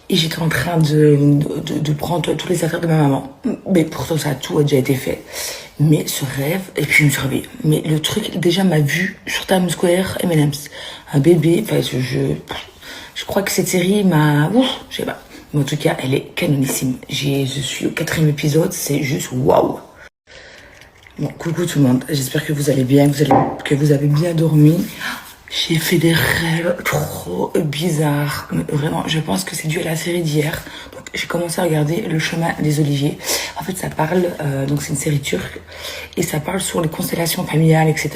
Et j'étais en train de prendre toutes les affaires de ma maman. Mais pourtant, ça a tout déjà été fait. Mais ce rêve, et puis je me suis réveillée. Mais le truc, déjà, ma vue sur Times Square, M&M's, un bébé, enfin, je crois que cette série m'a... Ouf, je sais pas. Mais en tout cas, elle est canonissime. Je suis au 4e épisode, c'est juste waouh. Bon, coucou tout le monde. J'espère que vous allez bien, que vous avez bien dormi. J'ai fait des rêves trop bizarres. Mais vraiment, je pense que c'est dû à la série d'hier. Donc, j'ai commencé à regarder Le Chemin des Oliviers. En fait, ça parle... donc, c'est une série turque. Et ça parle sur les constellations familiales, etc.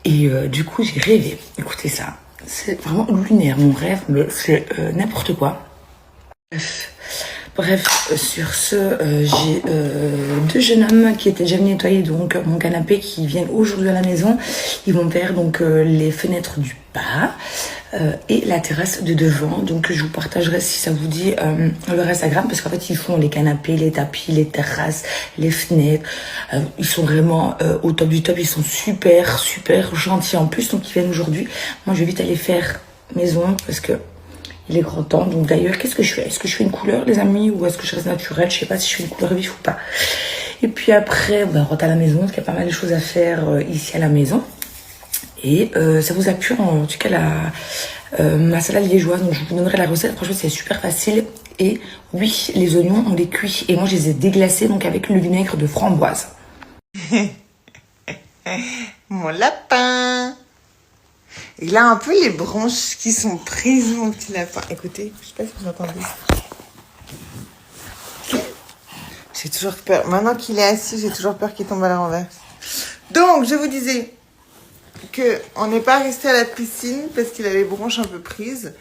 Et du coup, j'ai rêvé. Écoutez ça. C'est vraiment lunaire, mon rêve. Mais c'est n'importe quoi. Bref, sur ce, j'ai 2 jeunes hommes qui étaient déjà venus nettoyer donc mon canapé, qui viennent aujourd'hui à la maison. Ils vont faire donc les fenêtres du bas et la terrasse de devant. Donc je vous partagerai, si ça vous dit, leur Instagram, parce qu'en fait ils font les canapés, les tapis, les terrasses, les fenêtres. Ils sont vraiment au top du top. Ils sont super gentils en plus. Donc ils viennent aujourd'hui. Moi je vais vite aller faire maison parce que il est grand temps. Donc d'ailleurs, qu'est-ce que je fais? Est-ce que je fais une couleur, les amis, ou est-ce que je reste naturelle? Je sais pas si je fais une couleur vif ou pas. Et puis après, on rentre à la maison, parce qu'il y a pas mal de choses à faire ici à la maison. Et ça vous appuie en tout cas ma salade liégeoise. Donc je vous donnerai la recette. Franchement, c'est super facile. Et oui, les oignons, on les cuit. Et moi, je les ai déglacés donc avec le vinaigre de framboise. Mon lapin. Il a un peu les branches qui sont prises, mon petit lapin. Écoutez, je sais pas si vous entendez. J'ai toujours peur. Maintenant qu'il est assis, j'ai toujours peur qu'il tombe à la renverse. Donc, je vous disais qu'on n'est pas resté à la piscine parce qu'il a les branches un peu prises.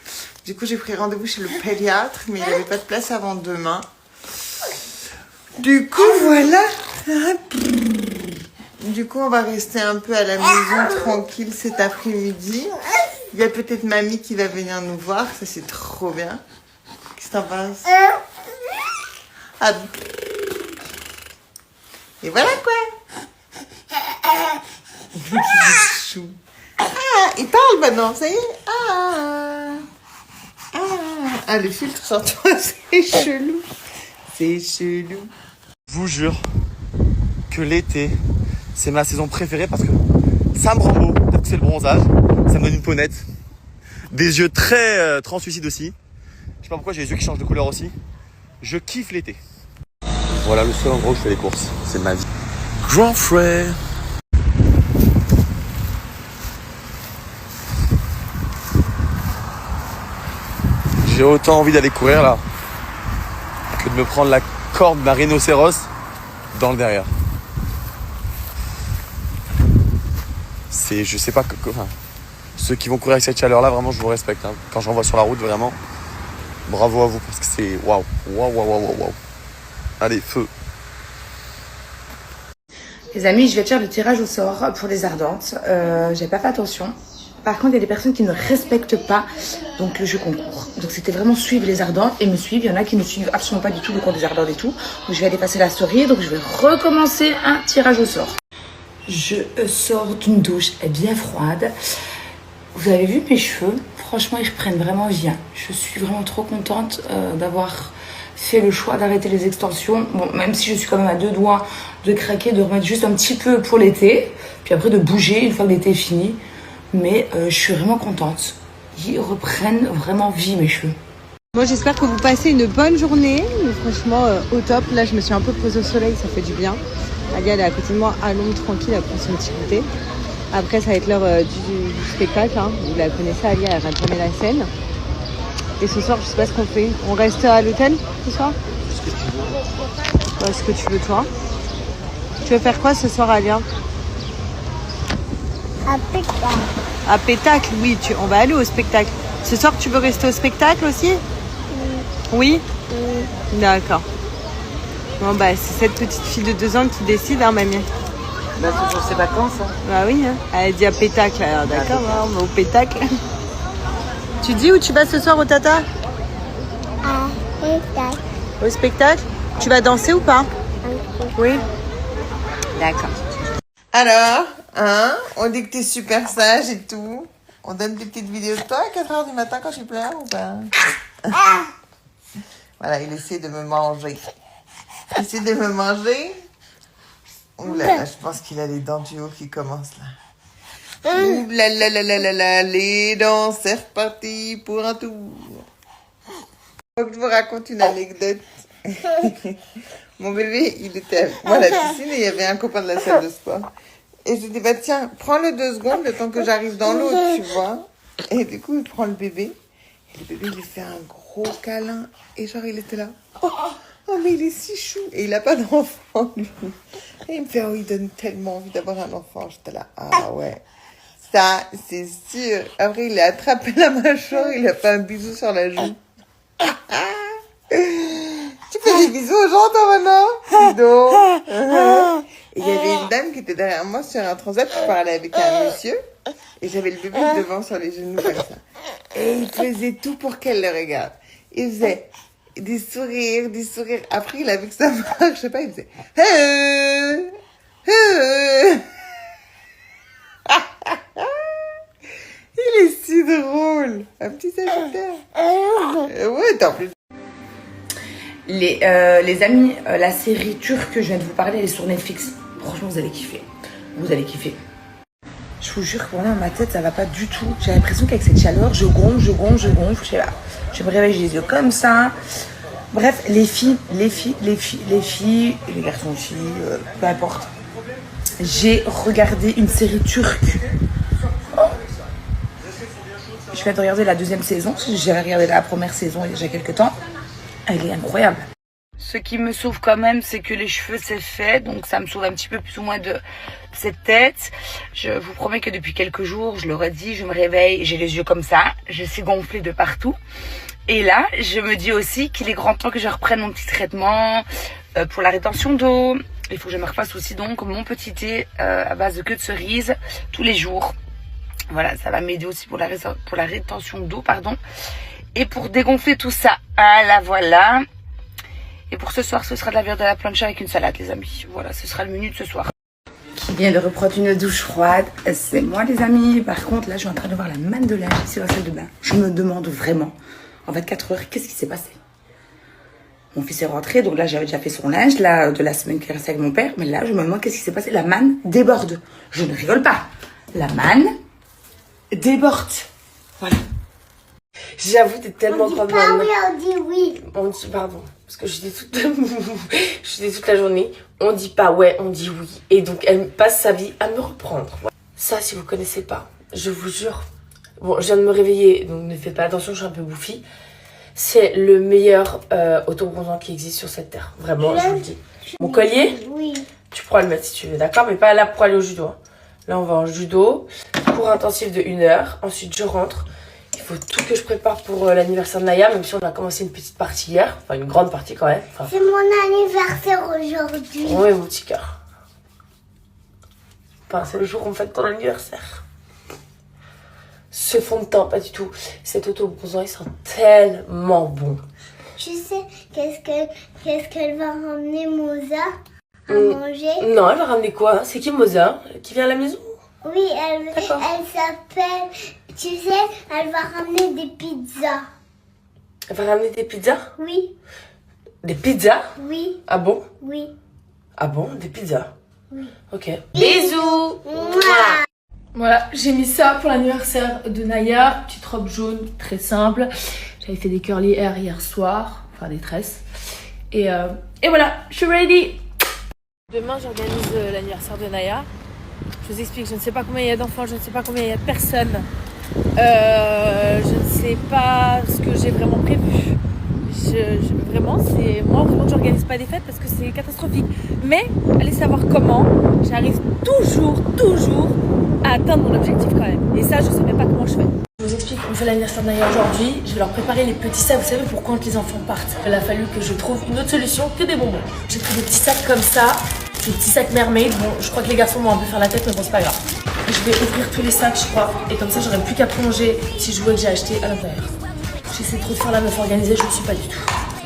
Du coup, j'ai pris rendez-vous chez le pédiatre, mais il n'y avait pas de place avant demain. Du coup, voilà. Du coup, on va rester un peu à la maison tranquille cet après-midi. Il y a peut-être mamie qui va venir nous voir. Ça, c'est trop bien. Qu'est-ce que t'en penses? Ah. Et voilà quoi. Chou. Ah, il parle maintenant, ça y est. Ah, le filtre sur toi, c'est chelou. C'est chelou. Je vous jure que l'été, c'est ma saison préférée parce que ça me rend beau. Peut-être que c'est le bronzage. Ça me donne une peau nette. Des yeux très translucides aussi. Je sais pas pourquoi j'ai les yeux qui changent de couleur aussi. Je kiffe l'été. Voilà le seul endroit où je fais les courses. C'est ma vie. Grand frère. J'ai autant envie d'aller courir là que de me prendre la corde d'un rhinocéros dans le derrière. Je sais pas, enfin, ceux qui vont courir avec cette chaleur là, vraiment je vous respecte, hein. Quand j'en vois sur la route, vraiment bravo à vous parce que c'est waouh. Allez, feu. Les amis, je vais faire le tirage au sort pour les ardentes. J'ai pas fait attention. Par contre, il y a des personnes qui ne respectent pas donc le jeu concours. Donc c'était vraiment suivre les ardentes et me suivre. Il y en a qui ne suivent absolument pas du tout le compte des ardentes et tout. Donc je vais aller passer la story. Donc je vais recommencer un tirage au sort. Je sors d'une douche bien froide. Vous avez vu mes cheveux? Franchement, ils prennent vraiment bien. Je suis vraiment trop contente d'avoir fait le choix d'arrêter les extensions. Bon, même si je suis quand même à 2 doigts de craquer, de remettre juste un petit peu pour l'été. Puis après de bouger une fois que l'été est fini. Mais je suis vraiment contente. Ils reprennent vraiment vie, mes cheveux. Moi, j'espère que vous passez une bonne journée. Mais franchement, au top. Là, je me suis un peu posée au soleil, ça fait du bien. Alia, elle est à côté de moi, à l'ombre, tranquille, elle prend son petit goûter. Après, ça va être l'heure du spectacle. Hein. Vous la connaissez, Alia, elle va tourner la scène. Et ce soir, je sais pas ce qu'on fait. On reste à l'hôtel ce soir? Ce que tu veux, toi. Tu veux faire quoi ce soir, Alia? À pétacle. À pétacle, oui, on va aller au spectacle. Ce soir, tu veux rester au spectacle aussi? Oui. D'accord. Bon, bah, c'est cette petite fille de 2 ans qui décide, hein, mamie? Bah, c'est pour ses vacances. Hein. Bah oui, hein. Elle dit à pétacle, alors d'accord, on va au pétacle. Tu dis où tu vas ce soir au Tata? spectacle. Au spectacle? Tu vas danser ou pas? Oui. D'accord. Alors, hein, on dit que t'es super sage et tout. On donne des petites vidéos de toi à 4h du matin quand tu pleures ou pas? Voilà, il essaie de me manger. Il essaie de me manger. Ouh là là, je pense qu'il a les dents du haut qui commencent là. Ouh là là là là là là, les dents, c'est reparti pour un tour. Faut que je vous raconte une anecdote. Mon bébé, il était avec moi à la piscine et il y avait un copain de la salle de sport. Et je lui dis, bah tiens, prends-le 2 secondes, le temps que j'arrive dans l'eau, tu vois. Et du coup, il prend le bébé. Et le bébé, il lui fait un gros câlin. Et genre, il était là. Oh, mais il est si chou. Et il a pas d'enfant, lui. Et il me fait, oh, il donne tellement envie d'avoir un enfant. J'étais là, ah ouais. Ça, c'est sûr. Après, il a attrapé la mâchoire, il a fait un bisou sur la joue. Tu fais des bisous aux gens, toi, maintenant? Sinon. Et il y avait une dame qui était derrière moi sur un transat. Je parlais avec un monsieur. Et j'avais le bébé devant sur les genoux comme ça. Et il faisait tout pour qu'elle le regarde. Il faisait des sourires, des sourires. Après, il a vu que ça marche pas. Il faisait... Il est si drôle. Un petit sagittaire. Ouais, t'en plus. Les amis, la série turque que je viens de vous parler, elle est sur Netflix. Franchement, vous allez kiffer. Vous allez kiffer. Je vous jure que dans ma tête, ça va pas du tout. J'ai l'impression qu'avec cette chaleur, je gonfle. Je sais pas. Je me réveille, j'ai les yeux comme ça. Bref, les filles, les garçons aussi, peu importe. J'ai regardé une série turque. Je viens de regarder la 2e saison. J'ai regardé la première saison il y a déjà quelques temps. Elle est incroyable. Ce qui me sauve quand même, c'est que les cheveux, c'est fait. Donc ça me sauve un petit peu plus ou moins de cette tête. Je vous promets que depuis quelques jours, je le redis, je me réveille, j'ai les yeux comme ça. Je suis gonflée de partout. Et là, je me dis aussi qu'il est grand temps que je reprenne mon petit traitement pour la rétention d'eau. Il faut que je me refasse aussi donc mon petit thé à base de queue de cerise tous les jours. Voilà, ça va m'aider aussi pour la rétention d'eau, pardon. Et pour dégonfler tout ça, voilà. Et pour ce soir, ce sera de la viande de la plancha avec une salade, les amis. Voilà, ce sera le menu de ce soir. Qui vient de reprendre une douche froide, c'est moi, les amis. Par contre, là, je suis en train de voir la manne de linge ici dans la salle de bain. Je me demande vraiment, en 24 heures, qu'est-ce qui s'est passé? Mon fils est rentré, donc là, j'avais déjà fait son linge, là, de la semaine qui restait avec mon père. Mais là, je me demande qu'est-ce qui s'est passé. La manne déborde. Je ne rigole pas. La manne déborde. Voilà. J'avoue, t'es tellement grande. On dit pas oui, on dit oui. On dit, pardon, parce que je dis toute la journée, on dit pas ouais, on dit oui. Et donc, elle passe sa vie à me reprendre. Ça, si vous connaissez pas, je vous jure. Bon, je viens de me réveiller, donc ne faites pas attention, je suis un peu bouffie. C'est le meilleur autobronzant qui existe sur cette terre. Vraiment, je vous le dis. Mon collier, Oui. tu pourras le mettre si tu veux, d'accord? Mais pas là pour aller au judo. Hein. Là, on va en judo. Cours intensif de 1 heure. Ensuite, je rentre. Il faut tout que je prépare pour l'anniversaire de Naya, même si on a commencé une petite partie hier. Enfin, une grande partie quand même. Enfin, C'est mon anniversaire aujourd'hui. oui, mon petit cœur. Enfin, c'est le jour où on fête ton anniversaire. Ce fond de teint, pas du tout. Cet autobronzant, il sent tellement bon. Tu sais, qu'est-ce qu'elle va ramener Moza à manger? Non, elle va ramener quoi? C'est qui Moza? Qui vient à la maison? Oui, elle s'appelle... Tu sais, elle va ramener des pizzas. Elle va ramener des pizzas? Oui, Des pizzas? oui, Ah bon? oui. Ah bon? Des pizzas? Oui. Ok. Bisous! Mouah. Voilà, j'ai mis ça pour l'anniversaire de Naya. Petite robe jaune, très simple. J'avais fait des curly hair hier soir. Enfin, des tresses. Et voilà, je suis ready. Demain, j'organise l'anniversaire de Naya. Je vous explique, je ne sais pas combien il y a d'enfants, je ne sais pas combien il y a de personnes. Je ne sais pas ce que j'ai vraiment prévu. Vraiment, c'est moi, heureusement que j'organise pas des fêtes parce que c'est catastrophique. Mais allez savoir comment, j'arrive toujours à atteindre mon objectif quand même. Et ça, je sais même pas comment je fais. Je vous explique, on fait l'anniversaire de Naya aujourd'hui. Je vais leur préparer les petits sacs, vous savez, pour quand les enfants partent. Il a fallu que je trouve une autre solution que des bonbons. J'ai pris des petits sacs comme ça, des petits sacs mermaid. Bon, je crois que les garçons vont un peu faire la tête, mais bon, c'est pas grave. Je vais ouvrir tous les sacs, je crois. Et comme ça, j'aurai plus qu'à plonger ces jouets que j'ai achetés à l'intérieur. J'essaie trop de faire la meuf organisée, je ne suis pas du tout.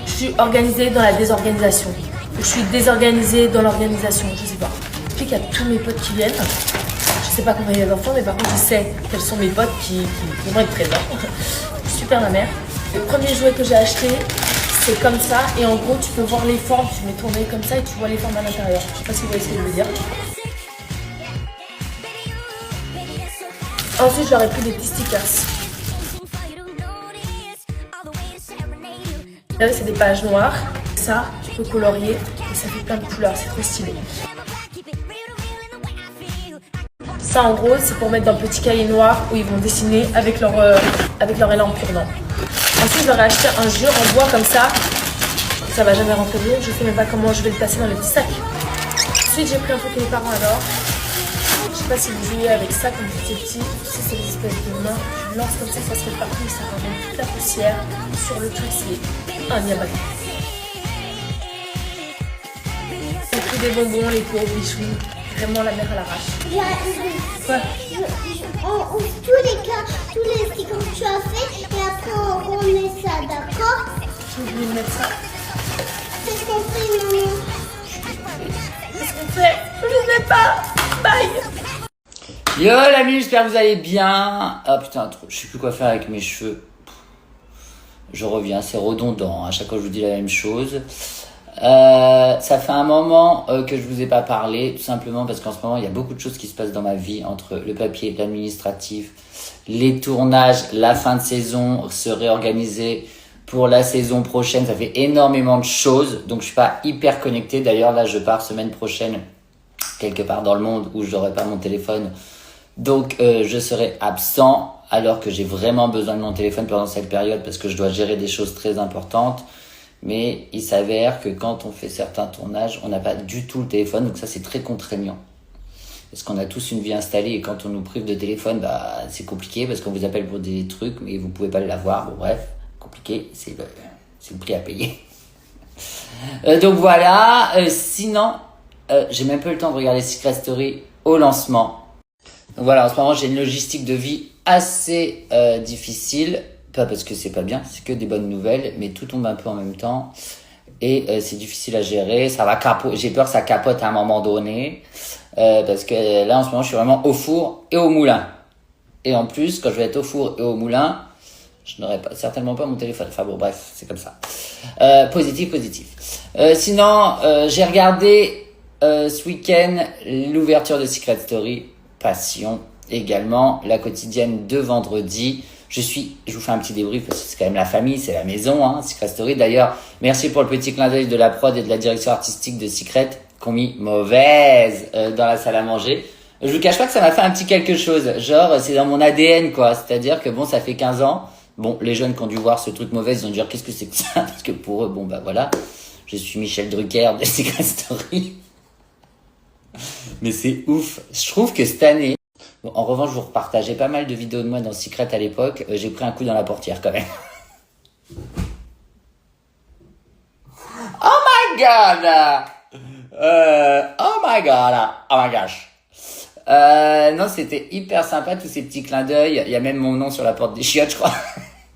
Je suis organisée dans la désorganisation. Ou je suis désorganisée dans l'organisation, je sais pas. Puis qu'il y a tous mes potes qui viennent. Je sais pas combien il y a d'enfants, mais par contre je sais quels sont mes potes qui vont être présents. Super ma mère. Le premier jouet que j'ai acheté, c'est comme ça. Et en gros, tu peux voir les formes. Tu mets ton nez comme ça et tu vois les formes à l'intérieur. Je sais pas si vous voyez ce que je veux dire. Ensuite, j'aurais pris des petits stickers. Là, c'est des pages noires. Ça, tu peux colorier et ça fait plein de couleurs. C'est trop stylé. Ça, en gros, c'est pour mettre dans le petit cahier noir où ils vont dessiner avec leur élan cure-dent. Ensuite, j'aurais acheté un jeu en bois comme ça. Ça va jamais rentrer dedans. Je sais même pas comment je vais le passer dans le petit sac. Ensuite, j'ai pris un truc que les parents adorent. Je sais pas si vous jouez avec ça quand vous étiez petit. C'est des espèces de mains. Tu lances comme ça se fait partout. Ça ramène toute la poussière. Sur le truc, c'est un diable. J'ai pris des bonbons, les pauvres bichous. Vraiment la mère à l'arrache. Quoi? On ouvre tous les stickers que tu as fait et après on met ça, d'accord? Tu veux venir mettre ça? C'est ce qu'on fait, maman. Qu'est-ce qu'on fait? Je sais pas. Bye. Yo l'ami, j'espère que vous allez bien. Ah putain, je sais plus quoi faire avec mes cheveux. Je reviens, c'est redondant. À chaque fois, je vous dis la même chose. Ça fait un moment que je vous ai pas parlé, tout simplement parce qu'en ce moment, il y a beaucoup de choses qui se passent dans ma vie, entre le papier, l'administratif, les tournages, la fin de saison, se réorganiser pour la saison prochaine. Ça fait énormément de choses, donc je suis pas hyper connecté. D'ailleurs, là, je pars semaine prochaine quelque part dans le monde où je n'aurai pas mon téléphone. Donc, je serai absent alors que j'ai vraiment besoin de mon téléphone pendant cette période parce que je dois gérer des choses très importantes. Mais il s'avère que quand on fait certains tournages, on n'a pas du tout le téléphone. Donc ça, c'est très contraignant. Parce qu'on a tous une vie installée et quand on nous prive de téléphone, bah, c'est compliqué parce qu'on vous appelle pour des trucs, mais vous pouvez pas l'avoir. Bon, bref, compliqué, c'est le prix à payer. Donc voilà. Sinon, j'ai même pas eu le temps de regarder Secret Story au lancement. Donc voilà, en ce moment, j'ai une logistique de vie assez difficile. Pas parce que c'est pas bien, c'est que des bonnes nouvelles, mais tout tombe un peu en même temps. Et c'est difficile à gérer, ça va j'ai peur que ça capote à un moment donné. Parce que là, en ce moment, je suis vraiment au four et au moulin. Et en plus, quand je vais être au four et au moulin, je n'aurai certainement pas mon téléphone. Enfin bon, bref, c'est comme ça. Positif. Sinon, j'ai regardé ce week-end l'ouverture de Secret Story, Passion, également la quotidienne de vendredi. Je vous fais un petit débrief parce que c'est quand même la famille, c'est la maison, hein, Secret Story. D'ailleurs, merci pour le petit clin d'œil de la prod et de la direction artistique de Secret qui ont mis mauvaise dans la salle à manger. Je vous cache pas que ça m'a fait un petit quelque chose. Genre, c'est dans mon ADN, quoi. C'est-à-dire que bon, ça fait 15 ans. Bon, les jeunes qui ont dû voir ce truc mauvais, ils ont dû dire qu'est-ce que c'est que ça? Parce que pour eux, bon, bah voilà. Je suis Michel Drucker de Secret Story. Mais c'est ouf. Je trouve que cette année, bon, en revanche, je vous repartageais pas mal de vidéos de moi dans Secret à l'époque. J'ai pris un coup dans la portière quand même. Oh my god! Oh my gosh! Non, c'était hyper sympa tous ces petits clins d'œil. Il y a même mon nom sur la porte des chiottes, je crois.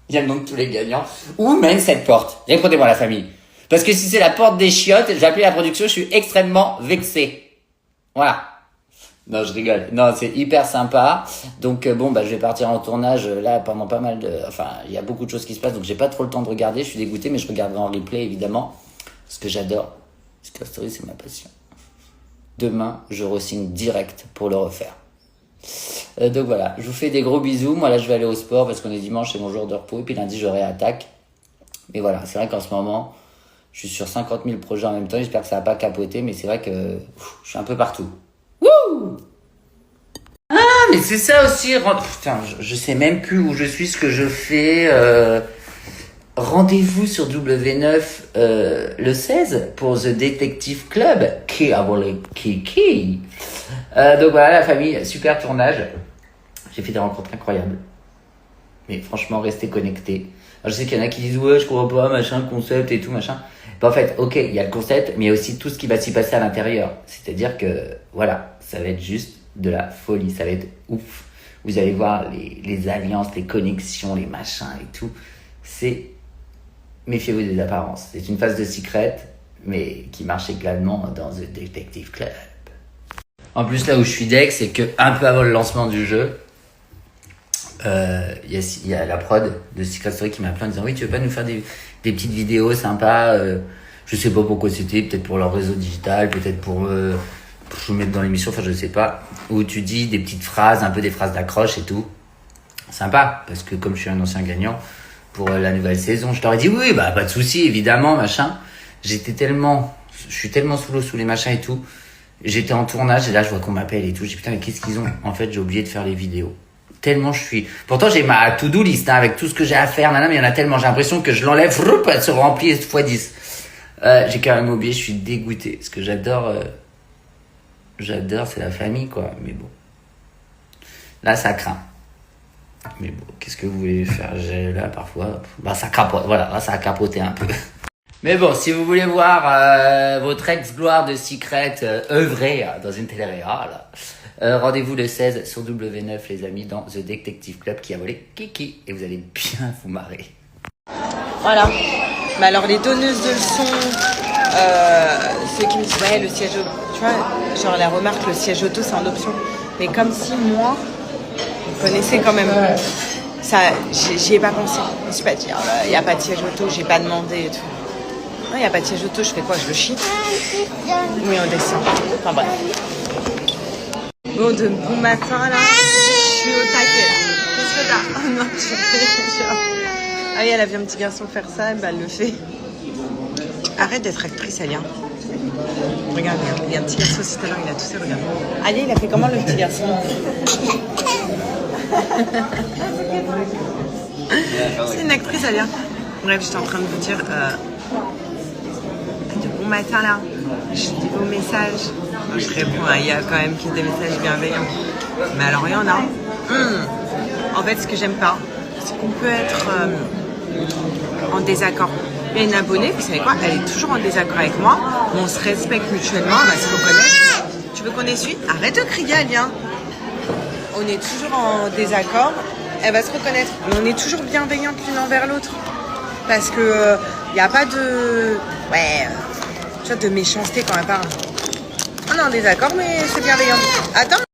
Il y a le nom de tous les gagnants. Où mène cette porte? Répondez-moi la famille. Parce que si c'est la porte des chiottes, j'ai appelé la production, je suis extrêmement vexé. Voilà. Non, je rigole. Non, c'est hyper sympa. Donc bon, bah je vais partir en tournage là pendant pas mal de... Enfin, il y a beaucoup de choses qui se passent, donc j'ai pas trop le temps de regarder. Je suis dégoûté, mais je regarderai en replay évidemment. Parce que j'adore. Secret Story, c'est ma passion. Demain, je re-signe direct pour le refaire. Donc voilà, je vous fais des gros bisous. Moi là, je vais aller au sport parce qu'on est dimanche, c'est mon jour de repos. Et puis lundi, j'aurai attaque. Mais voilà, c'est vrai qu'en ce moment, je suis sur 50 000 projets en même temps. J'espère que ça va pas capoter, mais c'est vrai que je suis un peu partout. Wouh! Ah, mais c'est ça aussi. Putain, je sais même plus où je suis, ce que je fais. Rendez-vous sur W9 le 16 pour The Detective Club. Qui a volé Kiki. Donc voilà la famille, super tournage. J'ai fait des rencontres incroyables. Mais franchement, restez connectés. Alors, je sais qu'il y en a qui disent ouais, je comprends pas, machin, concept et tout, machin. Ben, en fait, ok, il y a le concept, mais il y a aussi tout ce qui va s'y passer à l'intérieur. C'est-à-dire que, voilà, ça va être juste de la folie, ça va être ouf. Vous allez voir les alliances, les connexions, les machins et tout. C'est méfiez-vous des apparences. C'est une phase de Secret, mais qui marche également dans The Detective Club. En plus, là où je suis deck, c'est que un peu avant le lancement du jeu, il y a la prod de Secret Story qui m'a appelé en disant oui, tu veux pas nous faire des petites vidéos sympas, je sais pas pourquoi c'était, peut-être pour leur réseau digital, peut-être pour je mettre dans l'émission, enfin je sais pas, où tu dis des petites phrases, un peu des phrases d'accroche et tout. Sympa, parce que comme je suis un ancien gagnant pour la nouvelle saison, je leur ai dit oui, bah pas de souci, évidemment, machin. Je suis tellement sous l'eau, sous les machins et tout. J'étais en tournage et là je vois qu'on m'appelle et tout. Je dis putain, mais qu'est-ce qu'ils ont? En fait, j'ai oublié de faire les vidéos. Tellement je suis. Pourtant, j'ai ma to-do list hein, avec tout ce que j'ai à faire, mais il y en a tellement. J'ai l'impression que je l'enlève, elle se remplit x 10. J'ai quand même oublié, je suis dégoûté. Ce que j'adore, c'est la famille, quoi. Mais bon. Là, ça craint. Mais bon, qu'est-ce que vous voulez faire? Là, parfois, bah, ça capote. Voilà, là, ça a capoté un peu. Mais bon, si vous voulez voir votre ex-gloire de Secret œuvrer dans une télé-réal, rendez-vous le 16 sur W9, les amis, dans The Detective Club qui a volé Kiki. Et vous allez bien vous marrer. Voilà. Mais alors, les donneuses de leçons, ceux qui me disent, ouais, le siège auto, tu vois, genre la remarque, le siège auto, c'est en option. Mais comme si moi, vous connaissez quand même, ça, j'y ai pas pensé. Je me suis pas dit, il n'y a pas de siège auto, j'ai pas demandé et tout. Non, il n'y a pas de siège auto, je fais quoi? Je le chie? Oui, on descend. Enfin bref. Bon, de bon matin, là, je suis au taquet, là. Qu'est-ce que t'as? Oh non, tu fais genre... Ah oui, elle a vu un petit garçon faire ça, bah, elle le fait. Arrête d'être actrice, Alia. Regarde, il y a un petit garçon aussi tout à l'heure, il a toussé, regarde. Alia, il a fait comment le petit garçon? C'est une actrice, Alia. Bref, j'étais en train de vous dire... de bon matin, là. Je dis vos messages. Je réponds, il y a quand même des messages bienveillants. Mais alors, il y en a. En fait, ce que j'aime pas, c'est qu'on peut être en désaccord. Il y a une abonnée, vous savez quoi, elle est toujours en désaccord avec moi. On se respecte mutuellement, on va se reconnaître. Tu veux qu'on essuie? Arrête de crier, Alia. On est toujours en désaccord. Elle va se reconnaître. Mais on est toujours bienveillantes l'une envers l'autre. Parce que il n'y a pas de... Ouais, tu vois, de méchanceté quand elle parle. On est en désaccord, mais c'est bienveillant. Attends.